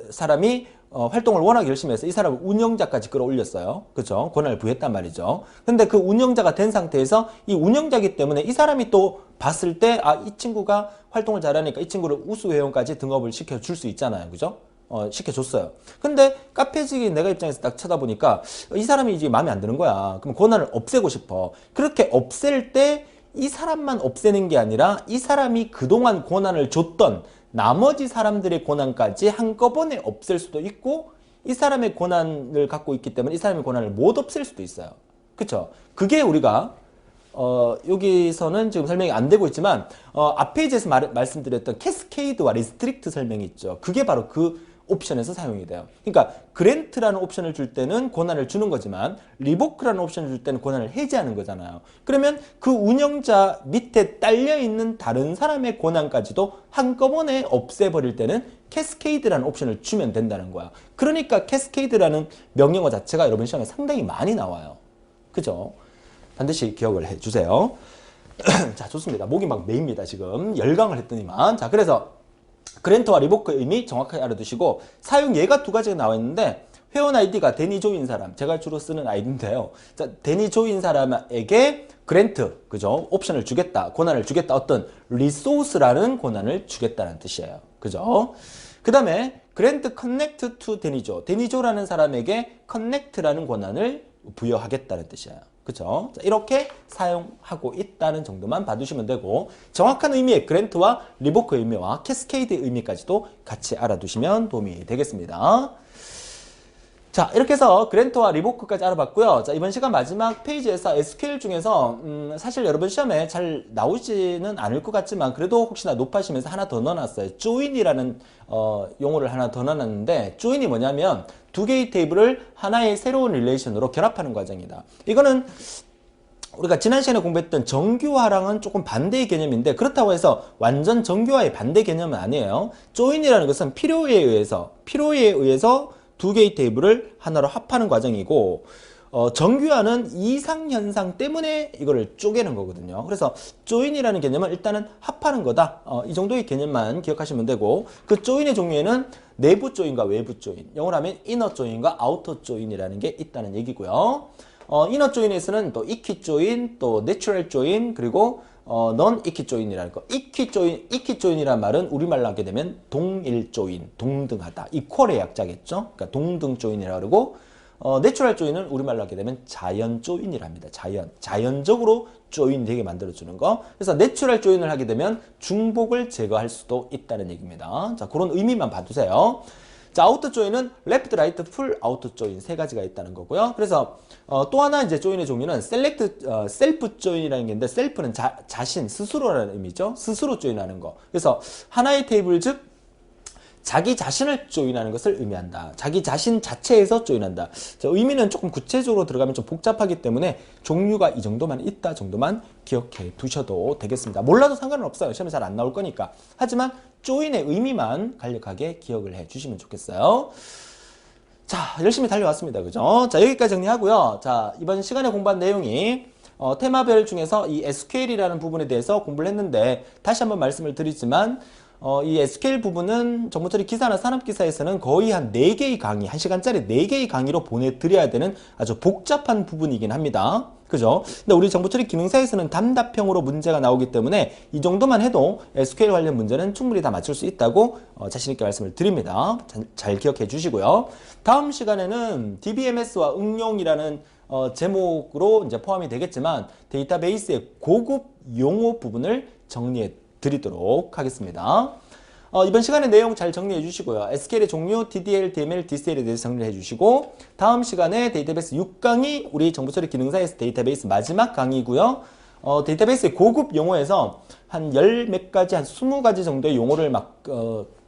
사람이 활동을 워낙 열심히 해서 이 사람을 운영자까지 끌어올렸어요. 그죠? 권한을 부여했단 말이죠. 근데 그 운영자가 된 상태에서 이 운영자이기 때문에 이 사람이 또 봤을 때, 이 친구가 활동을 잘하니까 이 친구를 우수회원까지 등업을 시켜줄 수 있잖아요. 그죠? 시켜줬어요. 근데 카페직이 내가 입장에서 딱 쳐다보니까 이 사람이 이제 마음에 안 드는 거야. 그럼 권한을 없애고 싶어. 그렇게 없앨 때 이 사람만 없애는 게 아니라 이 사람이 그동안 권한을 줬던 나머지 사람들의 권한까지 한꺼번에 없앨 수도 있고, 이 사람의 권한을 갖고 있기 때문에 이 사람의 권한을 못 없앨 수도 있어요. 그쵸? 그게 우리가 여기서는 지금 설명이 안 되고 있지만 앞 페이지에서 말씀드렸던 캐스케이드와 리스트릭트 설명이 있죠. 그게 바로 그 옵션에서 사용이 돼요. 그러니까 그랜트라는 옵션을 줄 때는 권한을 주는 거지만 리보크라는 옵션을 줄 때는 권한을 해제하는 거잖아요. 그러면 그 운영자 밑에 딸려있는 다른 사람의 권한까지도 한꺼번에 없애버릴 때는 캐스케이드라는 옵션을 주면 된다는 거야. 그러니까 캐스케이드라는 명령어 자체가 여러분 시험에 상당히 많이 나와요. 그죠? 반드시 기억을 해주세요. 자, 좋습니다. 목이 막 메입니다. 지금 열강을 했더니만. 자, 그래서 그랜트와 리보크의 의미 정확하게 알아두시고, 사용 예가 두 가지가 나와 있는데, 회원 아이디가 데니조인 사람, 제가 주로 쓰는 아이디인데요. 자, 데니조인 사람에게 그랜트, 그죠? 옵션을 주겠다, 권한을 주겠다, 어떤 리소스라는 권한을 주겠다는 뜻이에요. 그죠? 그 다음에 그랜트 커넥트 투 데니조, 데니조라는 사람에게 커넥트라는 권한을 부여하겠다는 뜻이에요. 그쵸? 자, 이렇게 사용하고 있다는 정도만 봐두시면 되고, 정확한 의미의 그랜트와 리보크의 의미와 캐스케이드의 의미까지도 같이 알아두시면 도움이 되겠습니다. 자, 이렇게 해서 그랜트와 리보크까지 알아봤고요. 자, 이번 시간 마지막 페이지에서 SQL 중에서 사실 여러분 시험에 잘 나오지는 않을 것 같지만 그래도 혹시나 높아시면서 하나 더 넣어놨어요. join이라는 용어를 하나 더 넣어놨는데, join이 뭐냐면 두 개의 테이블을 하나의 새로운 릴레이션으로 결합하는 과정이다. 이거는 우리가 지난 시간에 공부했던 정규화랑은 조금 반대의 개념인데, 그렇다고 해서 완전 정규화의 반대 개념은 아니에요. join이라는 것은 필요에 의해서 두 개의 테이블을 하나로 합하는 과정이고, 정규화는 이상현상 때문에 이거를 쪼개는 거거든요. 그래서 join이라는 개념은 일단은 합하는 거다. 이 정도의 개념만 기억하시면 되고, 그 join의 종류에는 내부 join과 외부 join, 영어로 하면 inner join과 outer join이라는 게 있다는 얘기고요. inner join에서는 또 equi join, 또 natural join, 그리고 non-equi join이라는 거. equi join이란 말은 우리말로 하게 되면 동일 join, 동등하다. equal의 약자겠죠. 그러니까 동등 join이라고 그러고, 내추럴 조인은 우리말로 하게 되면 자연 조인이랍니다. 자연적으로 조인 되게 만들어주는 거. 그래서 내추럴 조인을 하게 되면 중복을 제거할 수도 있다는 얘기입니다. 자, 그런 의미만 봐두세요. 자, 아우터 조인은 레프트, 라이트, 풀, 아우터 조인 세 가지가 있다는 거고요. 그래서 또 하나 이제 조인의 종류는 셀프 조인이라는 게 있는데, 셀프는 자신, 스스로라는 의미죠. 스스로 조인하는 거. 그래서 하나의 테이블 즉 자기 자신을 조인하는 것을 의미한다. 자기 자신 자체에서 조인한다. 자, 의미는 조금 구체적으로 들어가면 좀 복잡하기 때문에 종류가 이 정도만 있다 정도만 기억해 두셔도 되겠습니다. 몰라도 상관은 없어요. 시험에 잘 안 나올 거니까. 하지만 조인의 의미만 간략하게 기억을 해 주시면 좋겠어요. 자, 열심히 달려왔습니다. 그죠? 자, 여기까지 정리하고요. 자, 이번 시간에 공부한 내용이 테마별 중에서 이 SQL이라는 부분에 대해서 공부를 했는데, 다시 한번 말씀을 드리지만 이 SQL 부분은 정보처리 기사나 산업기사에서는 거의 한 4개의 강의, 1시간짜리 4개의 강의로 보내드려야 되는 아주 복잡한 부분이긴 합니다. 그죠? 근데 우리 정보처리 기능사에서는 단답형으로 문제가 나오기 때문에 이 정도만 해도 SQL 관련 문제는 충분히 다 맞출 수 있다고 자신있게 말씀을 드립니다. 잘 기억해 주시고요. 다음 시간에는 DBMS와 응용이라는 제목으로 이제 포함이 되겠지만, 데이터베이스의 고급 용어 부분을 정리해 드리도록 하겠습니다. 이번 시간에 내용 잘 정리해 주시고요. SQL의 종류, DDL, DML, DCL에 대해서 정리해 주시고, 다음 시간에 데이터베이스 6강이 우리 정보처리 기능사에서 데이터베이스 마지막 강의고요. 데이터베이스의 고급 용어에서 한 10몇 가지, 한 20가지 정도의 용어를 막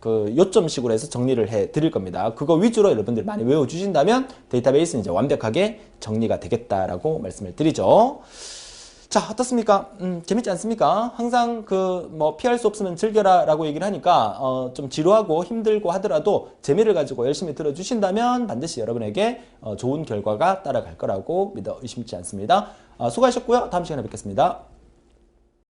요점식으로 해서 정리를 해 드릴 겁니다. 그거 위주로 여러분들 많이 외워 주신다면 데이터베이스는 이제 완벽하게 정리가 되겠다라고 말씀을 드리죠. 자, 어떻습니까? 재밌지 않습니까? 항상 피할 수 없으면 즐겨라 라고 얘기를 하니까, 좀 지루하고 힘들고 하더라도 재미를 가지고 열심히 들어주신다면 반드시 여러분에게 좋은 결과가 따라갈 거라고 믿어 의심치 않습니다. 수고하셨고요. 다음 시간에 뵙겠습니다.